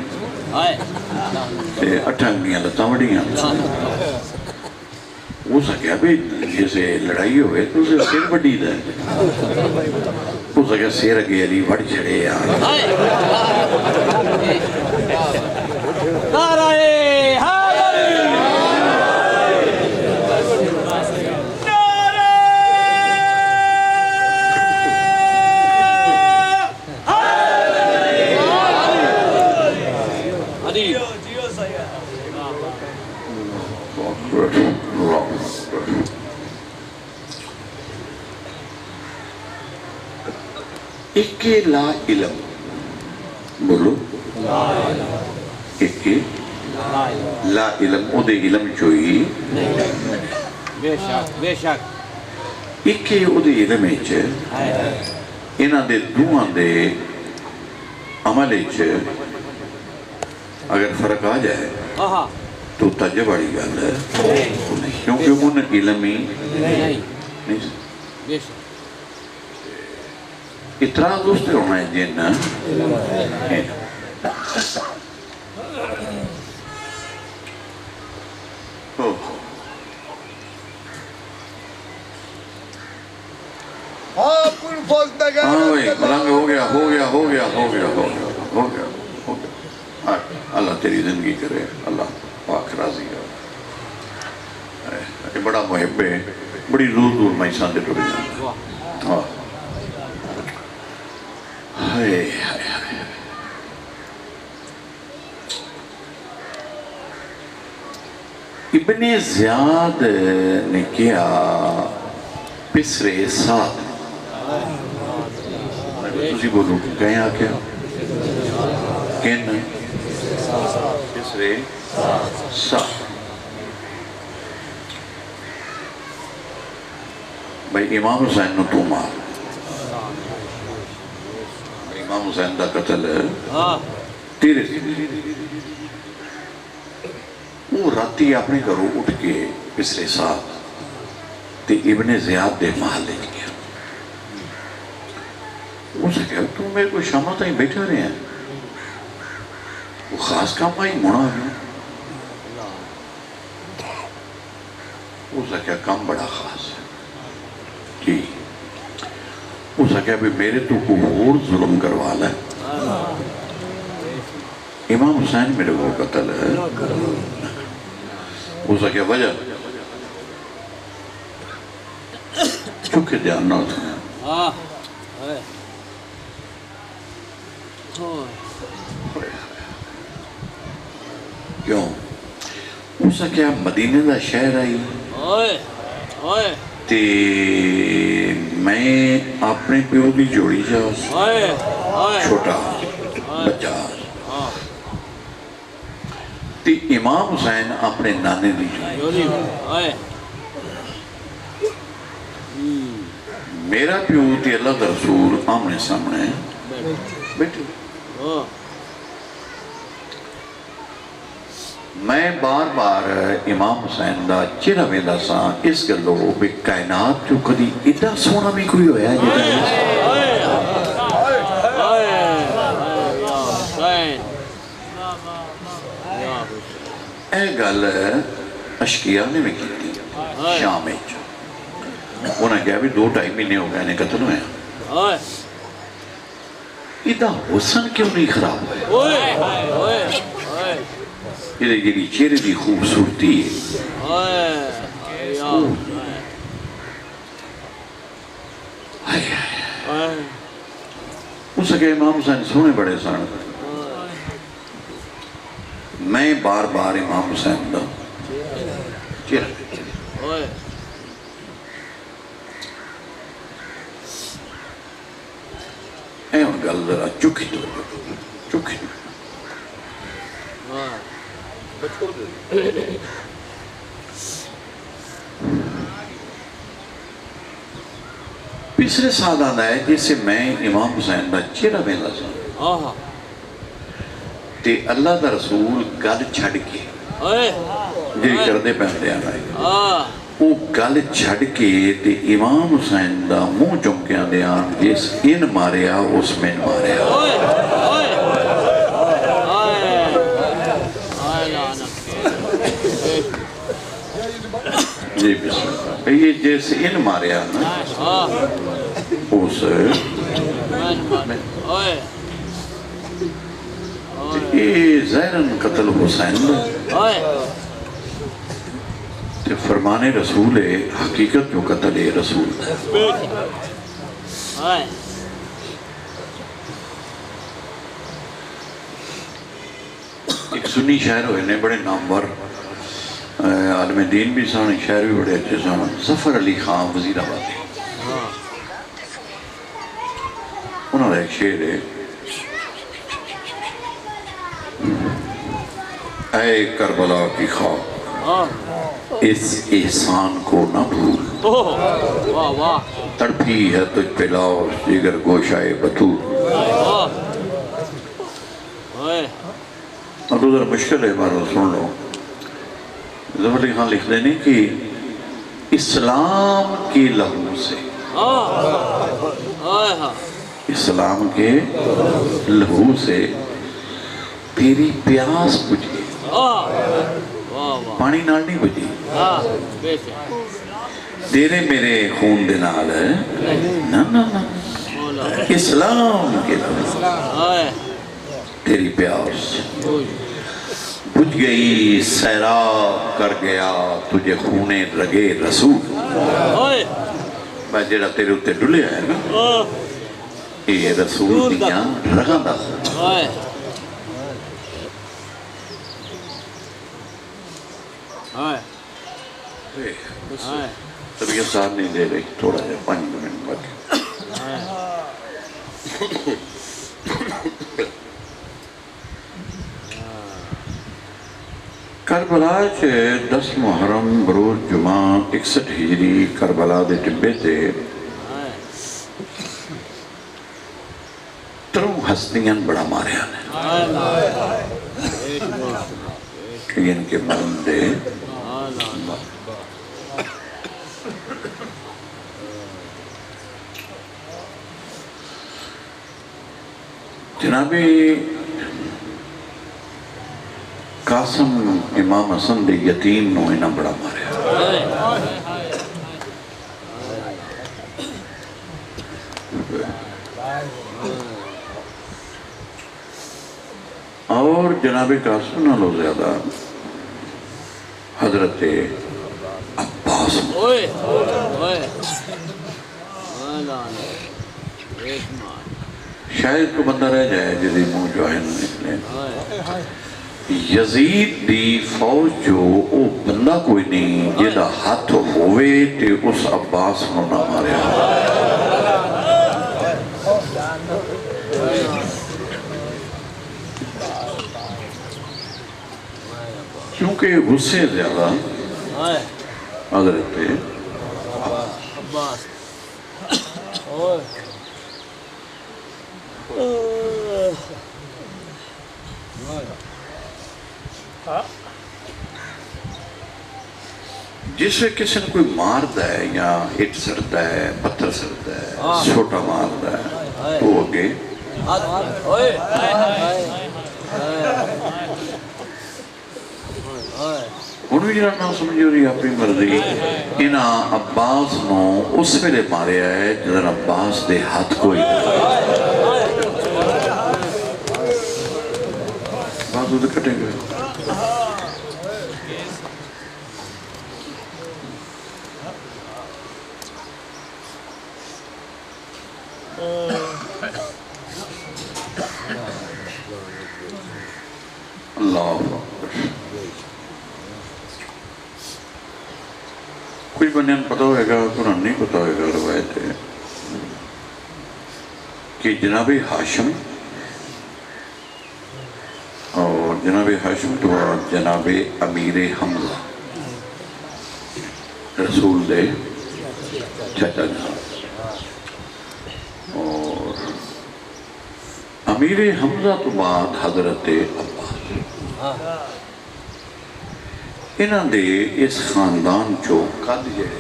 تے 8 دیاں لتاں بڑیاں وہ سکیا بھی جیسے لڑائی ہوئے تو اسے سر بڑی دا وہ سکیا سیر اگے علی بڑھ چھڑے یار نعرہ حیدر ایک لا علم بولو ایک لا علم او دے علم چوئی بے شک بے شک ایک او دے علم ایچے انہ دے دوان دے عمل ایچے اگر فرق آ جائے تو تجھے بڑی گل ہے کیونکہ وہ علم ہی نہیں بے شک اتراز دوستے ہونا ہے جن ملنگ ہو گیا ہو گیا ہو گیا ہو گیا ہو گیا ہو گیا ہو گیا اللہ تیری زندگی کرے اللہ پاک راضی ہے بڑا محب ہے بڑی دور دور میں ساندے ٹوڑی جانا ابن زیاد نے کیا پسرے ساتھ تسی بولو کہیں آکیا کہنا پسرے ساتھ بھائی امام حسین نو تو مار امام حسین دا قتل تیرے وہ راتی اپنے گھروں اٹھ کے پچھلے سال تے ابن زیاد دے محل لے گیا اسے کہا تو میرے کو شامہ تائیں بیٹھا رہے ہیں وہ خاص کام آئی مڑا ہے اسے کہا کام بڑا خاص ہے جی اسے کہا بھی میرے تو کو اور ظلم کروا لے امام حسین میرے کو قتل ہے اسے کہا وجہ چونکہ جاننا تھا کیوں اسے کہا مدینہ دا شہر آئی تے میں اپنے پیو دی جوڑی جا چھوٹا بچہ تے امام حسین اپنے نانے دی جوڑی میرا پیو تے اللہ دا رسول آمنے سامنے بیٹھے میں بار بار امام حسین دا چہرہ ویلا سا اس گلو بھی کائنات جو کدی اتنا سونا بھی کوئی ہویا اے گل اشکیہ نے بھی کی تھی شام انہیں کہا بھی 2-2.5 مہینے ہو گئے انہیں قتل ہوئے اتنا حسن کیوں نہیں خراب ہوئے یہ جی چہرے دی خوبصورتی اس کے امام حسین سونے بڑے سن میں بار بار امام حسین دا چہرہ اے ان گل ذرا چکی تو پچھلے سال آنا ہے جسے میں امام حسین دا چہرہ ویلا سا تے اللہ دا رسول گل چھڑ کے جی کردے پہنتے آنا ہے وہ گل چھڑ کے تے امام حسین دا منہ چمکیاں دیا جس ان ماریا اس میں ماریا جی بسم اللہ یہ جیسے ان ماریا نا اس یہ زہرن قتل حسین تے فرمان رسول ہے حقیقت جو قتل رسول ایک سنی شاعر ہوئے نے بڑے نامور عالم دین بھی سن شاعر بھی بڑے اچھے سن ظفر علی خان وزیر آبادی انہوں نے ایک شعر ہے اے کربلا کی خاک اس احسان کو نہ بھول تڑپی ہے تجھ پہ لاؤ جگر گوشائے بطور اور ذرا مشکل ہے بارہ سن لو ظفر علی خان لکھ دینے کہ اسلام کے لہو سے اسلام کے لہو سے تیری پیاس بجھے پانی نال نہیں بجھی تیرے میرے خون دے نال ہے نا نا نا اسلام کے لہو تیری پیاس بجھ گئی سیراب کر گیا تجھے خونے رگے رسول میں جیڑا تیرے ہوتے ڈلے آئے نا یہ رسول دیاں رگاں دا طبیعت ساتھ نہیں دے رہی تھوڑا جا 5 منٹ باقی کربلا 10 محرم بروز جمعہ 61 ہجری کربلا دے ٹبے تے تروں ہستیاں بڑا ماریا نے ان کے مرندے جنابی قاسم امام حسن دے یتیم نو انہاں بڑا ماریا اور جناب قاسم نالو زیادہ حضرت عباس شاید کو بندہ رہ جائے جدی منہ جو ہے نکلے یزید دی فوج جو او بندہ کوئی نہیں جیدہ ہاتھ ہوئے تے اس عباس نو نہ ماریا کیونکہ غصے زیادہ حضرت عباس جس سے کسی نے کوئی مارد ہے یا ہٹ سرتا ہے پتھر سرتا ہے چھوٹا مارد ہے تو اگے انہوں جنہاں نہ سمجھو رہی اپنی مرضی انہاں عباس نو اس ویلے مارے آئے جدن عباس دے ہاتھ کوئی بازو دے کٹے گئے اللہ اکبر کوئی بنیان پتہ ہوئے گا قرآن نہیں پتہ ہوئے گا روایت ہے کہ جناب ہاشم اور جناب ہاشم تو جناب امیر حمزہ رسول دے چچا جان اور امیر حمزہ تو بعد حضرت عباس انہاں دے اس خاندان چو قد جڑے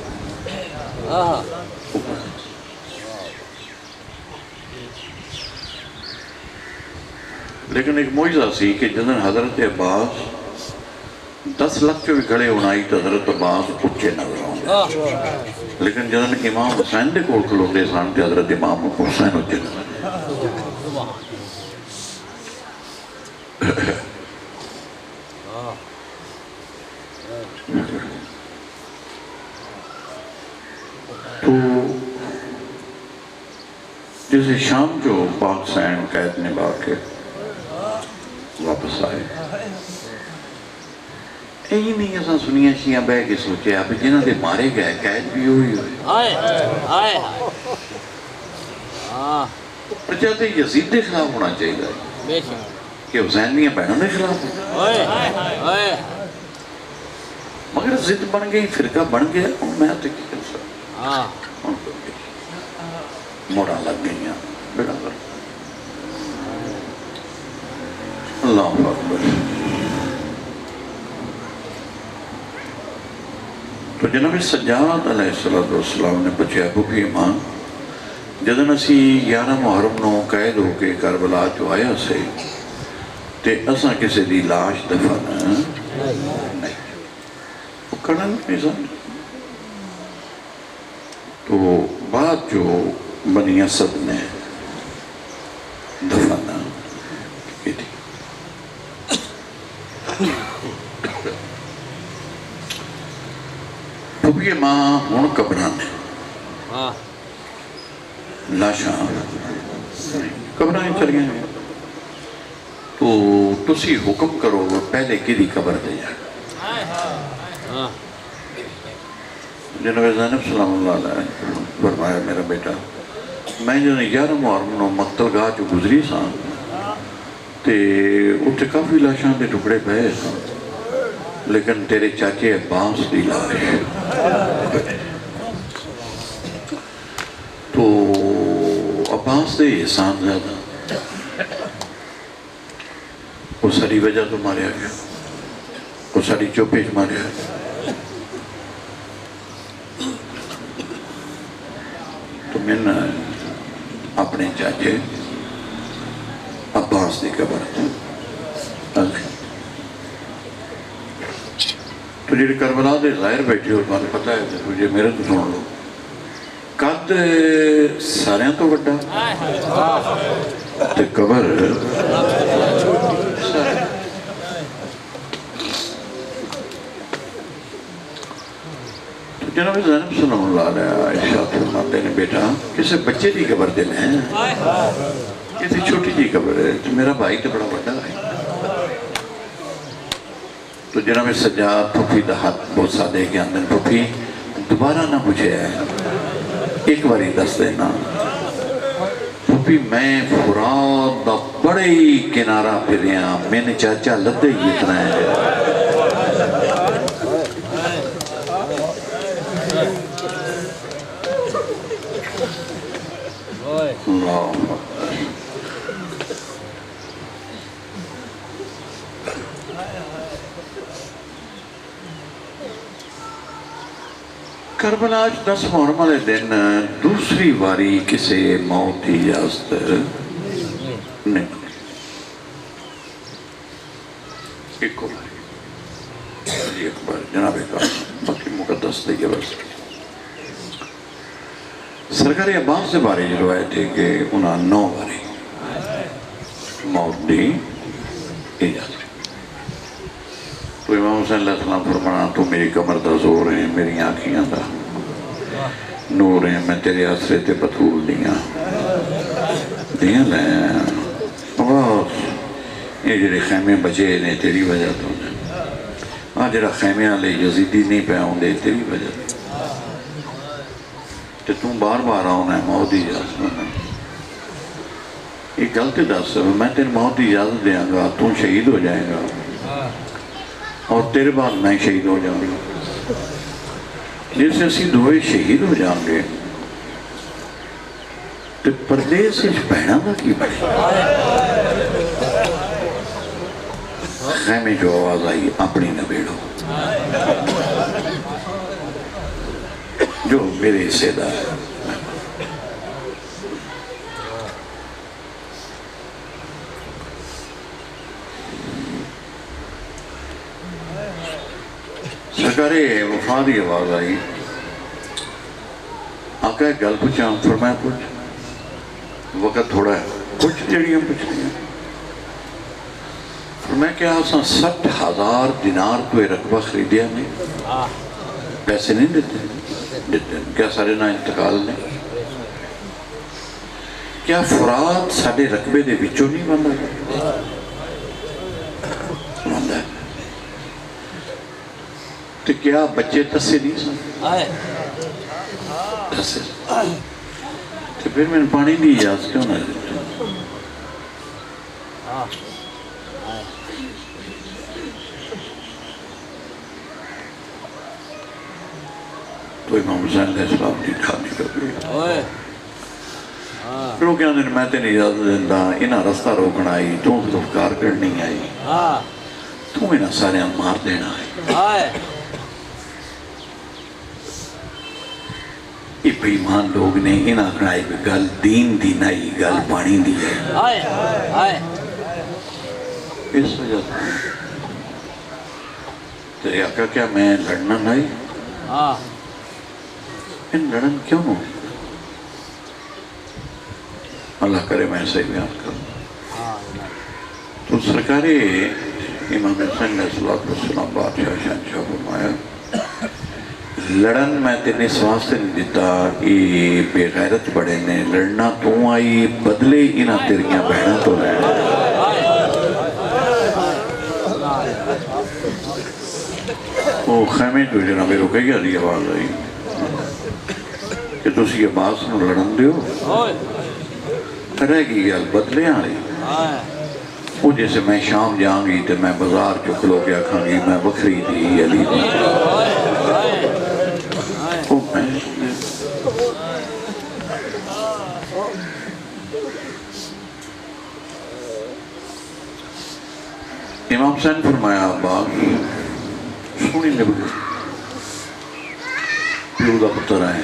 لیکن ایک معجزہ سی کہ جدن حضرت عباس 10 لاکھ جو بھی کھڑے ہونائی تو حضرت عباس اچھے نظر ہوں لیکن جدن امام حسین دے کول کھلوندے سان تے حضرت امام حسین اچھے نظر تو جیسے شام جو پاک سین قید نبھا کے واپس آئے یہی نہیں ایسا سنیا شیعہ بے کے سوچے آپ جنہاں دے مارے گئے قید بھی ہوئی ہوئی پر چاہتے یزید دے خلاف ہونا چاہیے گا کہ حسین میاں بہنوں دے خلاف مگر ضد بن گئی فرقہ بن گیا میں تو کی کر سکتا موڑا لگ گئی ہیں بیڑا کر اللہ اکبر تو جناب سجاد علیہ السلام نے بچے ابو کی امام جدن اسی 11 محرم نو قید ہو کے کربلا جو آیا سے تے اساں کسی دی لاش دفن نہیں وہ کرنا نہیں سن تو بعد جو بنی اسد نے دفن کی تھی اب یہ ماں ہون قبرانے لاشاں قبرانے چل گئے ہیں تو تسی حکم کرو پہلے کدی قبر دے جائے جناب زینب سلام اللہ علیہ فرمایا میرا بیٹا میں جو 11 محرم نو مقتل گاہ جو گزری سان تے اتھے کافی لاشاں دے ٹکڑے پہے سان لیکن تیرے چاچے عباس کی لاش تو عباس دے احسان زیادہ وہ ساری وجہ تو ماریا گیا وہ ساری چوپیش ماریا گیا تو میں نے اپنے چاچے عباس دی قبر تو جی کربلا دے ظاہر بیٹھے اور بات پتہ ہے تجھے میرے تو سن لو قد ساریاں تو بڑا تے قبر تو جناب زینب سلام اللہ علیہ عائشہ فرماتے ہیں بیٹا کسی بچے دی قبر دے لیں کسی چھوٹی جی قبر ہے تو میرا بھائی تو بڑا بڑا ہے تو جناب سجاد پھوپھی دا ہاتھ بوسا دے کے اندر پھوپھی دوبارہ نہ مجھے ایک باری دس دینا پھوپھی میں فرات دا بڑے ہی کنارہ پھریاں میں نے چاچا لدے ہی اتنا ہے اللہ کربلا آج 10 محرم والے دن دوسری باری کسی موت کی اجازت نہیں ایک باری ایک بار جناب کا باقی مقدس دیئے بس سرکار عباس سے باری روایت ہے کہ انہاں 9 باری موت دی اجازت تو امام حسین علیہ السلام فرمانا تو میری کمر دا زور ہیں میری آنکھیاں دا نور ہیں میں تیرے آسرے تے بطول دیاں لیں بس یہ جڑے خیمے بچے نے تیری وجہ تو جڑا خیمے والے یزیدی نہیں پہ ہوں دے تیری وجہ تو تم بار بار آؤنا ہے موت دی اجازت میں ایک غلطی دس میں تیرے موت دی اجازت دیاں گا تم شہید ہو جائے گا اور تیرے بعد میں شہید ہو جاؤں گا جس سے اسی دوئے شہید ہو جاؤں گے تو پردیس سے پہنا دا کی بڑی خیمے جو آواز آئی اپنی نہ بیڑو جو میرے حصے دا ہے سرکارے وفادی آواز آئی آقا ایک گل پوچھا فرمایا پوچھ وقت تھوڑا ہے کچھ جڑیاں پوچھ لیا فرمایا کہ آسان 60,000 دینار تو یہ رقبہ خریدیا میں پیسے نہیں دیتے کیا سارے نہ انتقال نے کیا فرات ساڑھے رقبے دے بچوں نہیں بندہ بندہ ہے تو کیا بچے تسے نہیں سن تسے تو پھر میں نے پانی دی اجازت کیوں نہ دیتا تو امام حسین علیہ السلام کی کھانی کر گئی پھر وہ کیا دن میں تین اجازت دیندہ انہا رستہ روکنا آئی تو افکار کرنی آئی تو انہا سارے مار دینا آئی یہ بیمان لوگ نے انہا کھنائی بھی گل دین دینائی گل پانی دی ہے اس وجہ تیرے آقا کیا میں لڑنا نہیں ان لڑن کیوں ہوں اللہ کرے میں ایسا ہی بیان کروں تو سرکارے امام حسین علیہ السلام بادشاہ شہنشاہ فرمایا لڑن میں تینے اس واسطے نہیں دیتا یہ بے غیرت بڑے نے لڑنا تو آئی بدلے انہاں تیریاں بہنہ تو لڑنا وہ خیمے جو جنابے رکے گیا دی آواز آئی کہ تسی عباس نو لڑن دیو رہ گئی گل بدلے آئی وہ جیسے میں شام جاؤں گی تو میں بازار چ کھلو کے آکھاں گی میں بکری دی علی دی وہ میں امام حسین فرمایا عباس سونی نبی پیو دا پتر ہے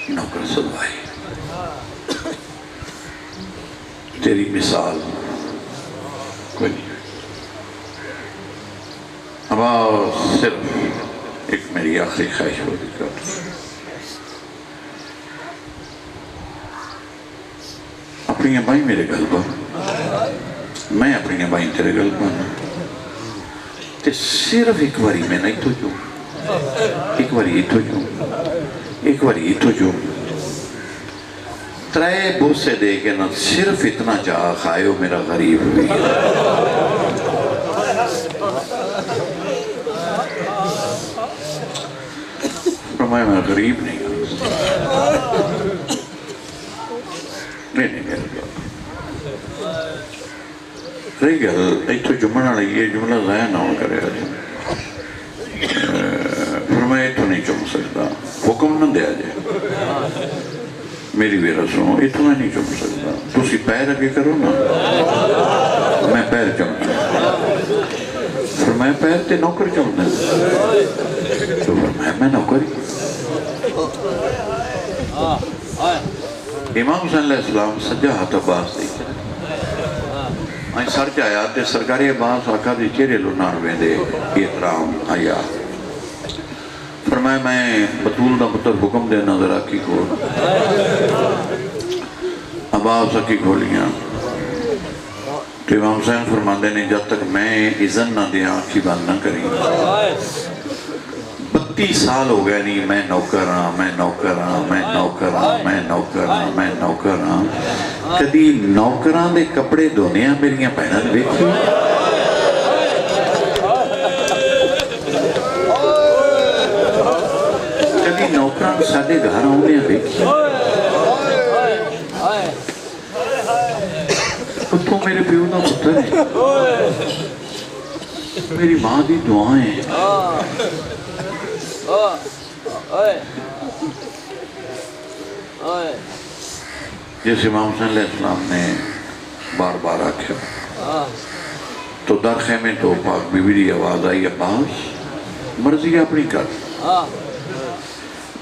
نوکر سدوائی تیری مثال کوئی نہیں عباس صرف ایک میری آخری خواہش ہوتی کر اپنی بھائی میرے گل پر میں اپنی بھائی تیرے گل پر تے صرف ایک باری میں نہیں تو جو ایک باری تو جو ایک باری تو جو ترے بوسے دے کے نہ صرف اتنا چاہ کھائیو میرا غریب ہوئی فرمایا میں غریب نہیں ہوں نہیں رہی گل ایتھو جمعہ لئیے جملہ ضائع نہ ہو کرے فرمایا ایتھو نہیں چم سکتا حکم نہ دیا جائے میری بھی رسوں ایتھو میں نہیں چم سکتا تسی پیر اگے کرو نا میں پیر چمتا فرمایا پیر تے نوکر چمتا تو فرمایا میں نوکری امام حسین علیہ السلام سجا ہاتھ عباس دی آئی سر چاہیا تے سرکاری عباس آقا دی چہرے لنار ویندے احترام آیا فرمایا میں بطول دا پتر حکم دے نظر آکی کو عباس آکی کھولیاں تو امام حسین فرماندے نے جب تک میں اذن نہ دیا آنکھی بند نہ کریں 32 سال ہو گئے نہیں میں نوکر ہاں میں نوکر ہاں میں نوکر ہاں میں نوکر ہاں میں نوکر ہاں کدی نوکران دے کپڑے دھونے میریاں پہنن دیکھی کدی نوکران ساڑے گھر ہونے دیکھی تو میرے پیو دا پتر ہے میری ماں دی دعائیں جیسے امام حسین علیہ السلام نے بار بار آکھا تو در خیمے تو پاک بی بی دی آواز آئی عباس مرضی اپنی کر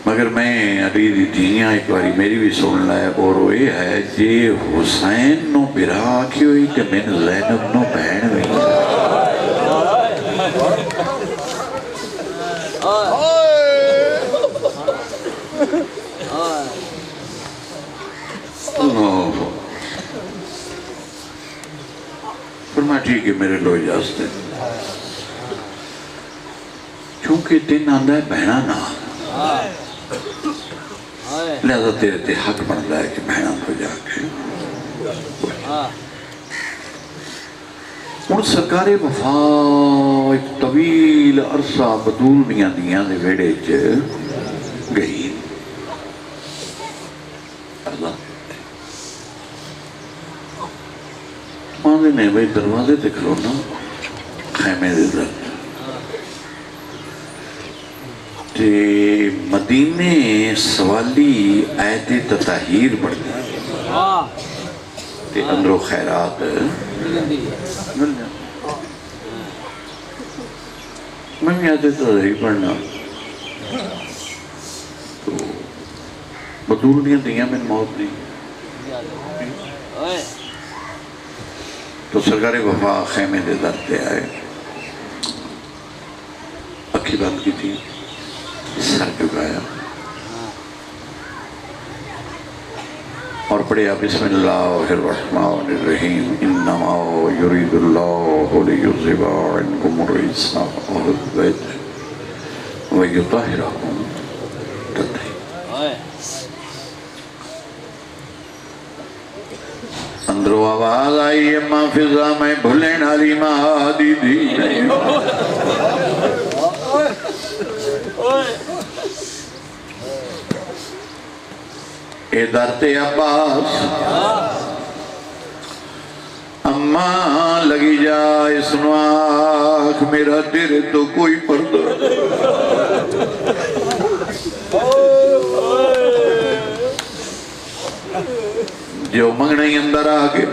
مگر میں علی دی دھیاں ایک باری میری بھی سن لائے اور وہ یہ ہے جے حسین نو برا آکھی ہوئی تے میں زینب نو بہن ہوئی فرمایا ٹھیک ہے میرے لو اجازت ہے چونکہ دن آندہ ہے بہنا نہ لہذا تیرے تے حق بن رہا ہے کہ بہنا ہو جا کے ان سرکار وفا ایک طویل عرصہ بدول میاں دیاں دے ویڑے چ گئی اللہ مانے نے بھئی دروازے تے کھلونا خیمے دے در تے مدینے سوالی آیت تطہیر پڑھ دی تے اندرو خیرات مل جا میں بھی آیت تطہیر پڑھنا تو بدول دیاں دیاں میں موت دی تو سرکار وفا خیمے دے در تے آئے اکھی بند کی تھی سر جھکایا اور پڑھیا بسم اللہ الرحمن الرحیم انما یرید اللہ لیذہب عنکم الرجس اہل البیت ویطہرکم تطہیرا اندرو آواز آئی اماں فضا میں بھلین علی ماں دی دی اے درتے عباس ماں لگی جائے سنو آنکھ میرا تیرے تو کوئی پردہ جو منگنے اندر آگے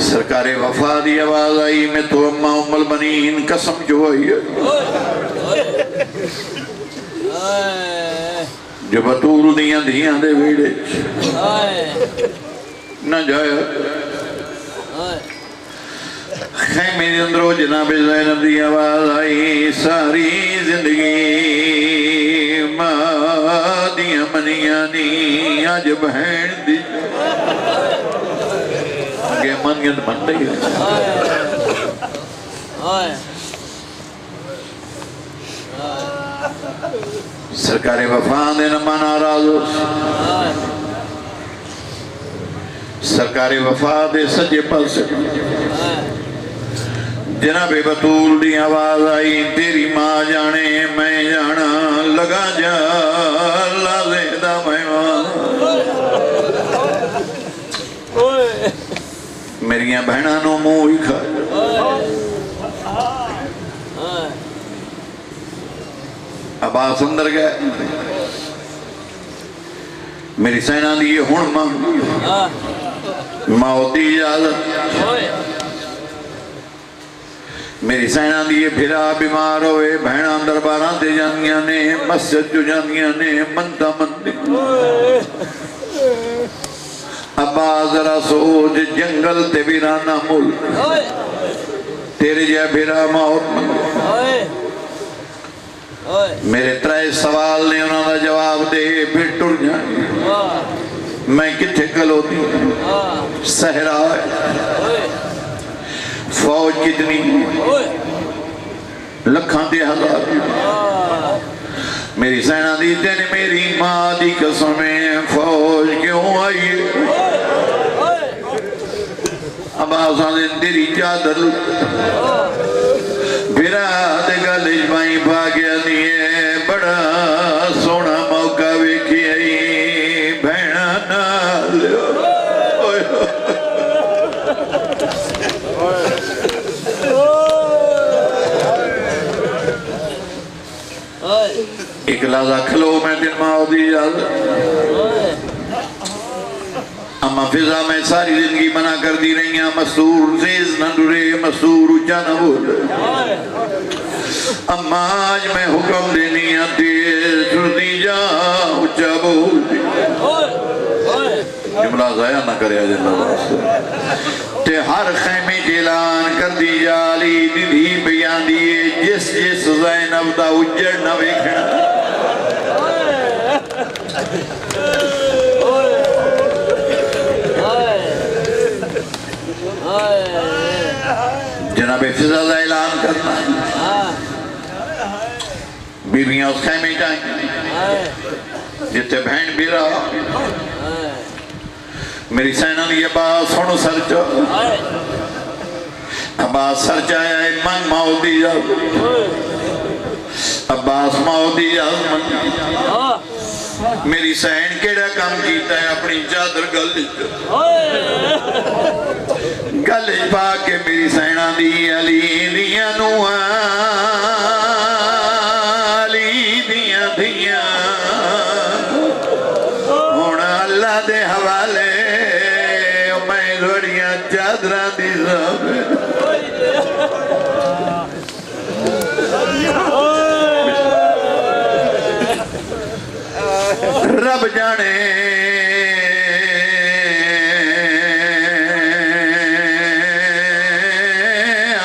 سرکار وفا دی آواز آئی میں تو اماں ام البنین قسم جو آئی جو بطول دیاں دیاں دے ویڑے نہ جایا خیمے دے اندرو جناب زینب دی آواز آئی ساری زندگی ماں دیاں منیاں نی آج بہن دی کہ منگت بن رہی سرکار وفا دے نمان آراز سرکار وفا دے سجے پاس جناب بطول دی آواز آئی تیری ماں جانے میں جانا لگا جا اللہ زیدہ مہمان میریاں بہناں نو موئی کھا عباس اندر گئے میری سینہ دیئے ہون موت دی اجازت میری سینہ دیئے پھرا بیمار ہوئے بہناں درباراں تے جانگیاں نے مسجد جو جانگیاں نے منتا مندی عباس ذرا سوچ جنگل تے بیرانا ملک تیرے جے بھیرا موت منگے میرے ترائے سوال نے انہوں نے جواب دے پھر ٹر جائیں میں کتھے کلو دی صحرا ہے فوج کتنی لکھاں دے ہزار میری سینہ دیتے نے میری ماں دی قسمیں فوج کیوں آئی اب آسان دن تیری چادر بیراد گلش بائیں بھاگیا دیئے بڑا سونا موقع ویکھی آئی بھینا نال ایک لازہ کھلو میں دن ماں دی جازت اما فضا میں ساری زندگی بنا کر دی رہی ہیں مستور زیز نہ ڈرے مستور اچھا نہ بولے اما آج میں حکم دینی آتی چھردی جا اچھا بول دی جملہ ضائع نہ کرے آج اللہ واسطے تے ہر خیمے اعلان کر دی جالی دی بیان دیئے جس جس زینب دا اجڑ نہ ویکھنا جناب فضا دا اعلان کرنا بیویاں اس خیمے جائیں جتے بہن بھی رہا میری سینہ نے یہ بات سنو سر چا عباس سر چایا ہے من ماؤدی جاؤ عباس ماؤدی جاؤ میری سین کیڑا کام کیتا ہے اپنی چادر گلش پا کے میری سینہ دی علی دیا نوہ علی دیا دیا ہونا اللہ دے حوالے میں دھوڑیاں چادرہ دی سب رب جانے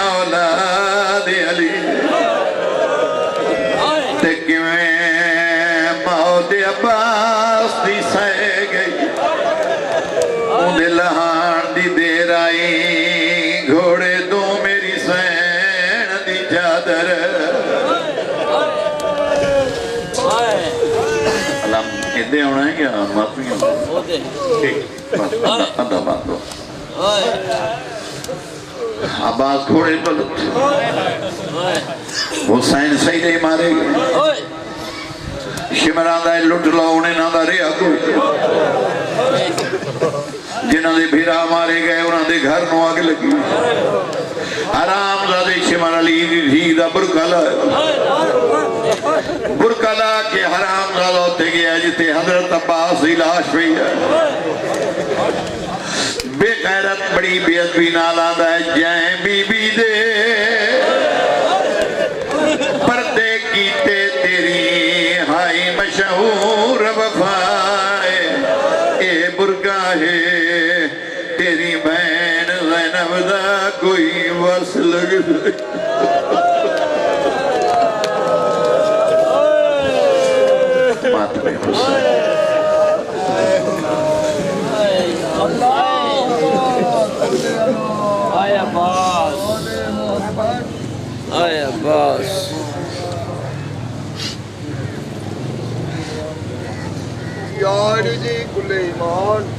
اولاد علی تک میں موت عباس دی سہ گئی اندھے لہان دی دیر آئی گھوڑے دو میری سین دی چادر دے ہونا ہے کیا معافی ہونا ٹھیک اندھا بات دو عباس گھوڑے پلت حسین سیدے مارے گئے شمران دائے لٹ لاؤنے نہ دا ریا کوئی جنہاں دے بھیرا مارے گئے انہاں دے گھر نو آگ لگی حرام زادے شمر علی دی دھی دا برکہ لائے برکہ لا کے حرام زادہ ہوتے گیا جتے حضرت عباس دی لاش پہ ہے بے غیرت بڑی بے ادبی نالان دا ہے جائیں بی بی دے پردے کیتے تیری ہائی مشہور وفائے اے برگاہ تیری بین زینب دا کوئی وس لگ ماتم حسین آئے عباس آئے عباس یار جی کل ایمان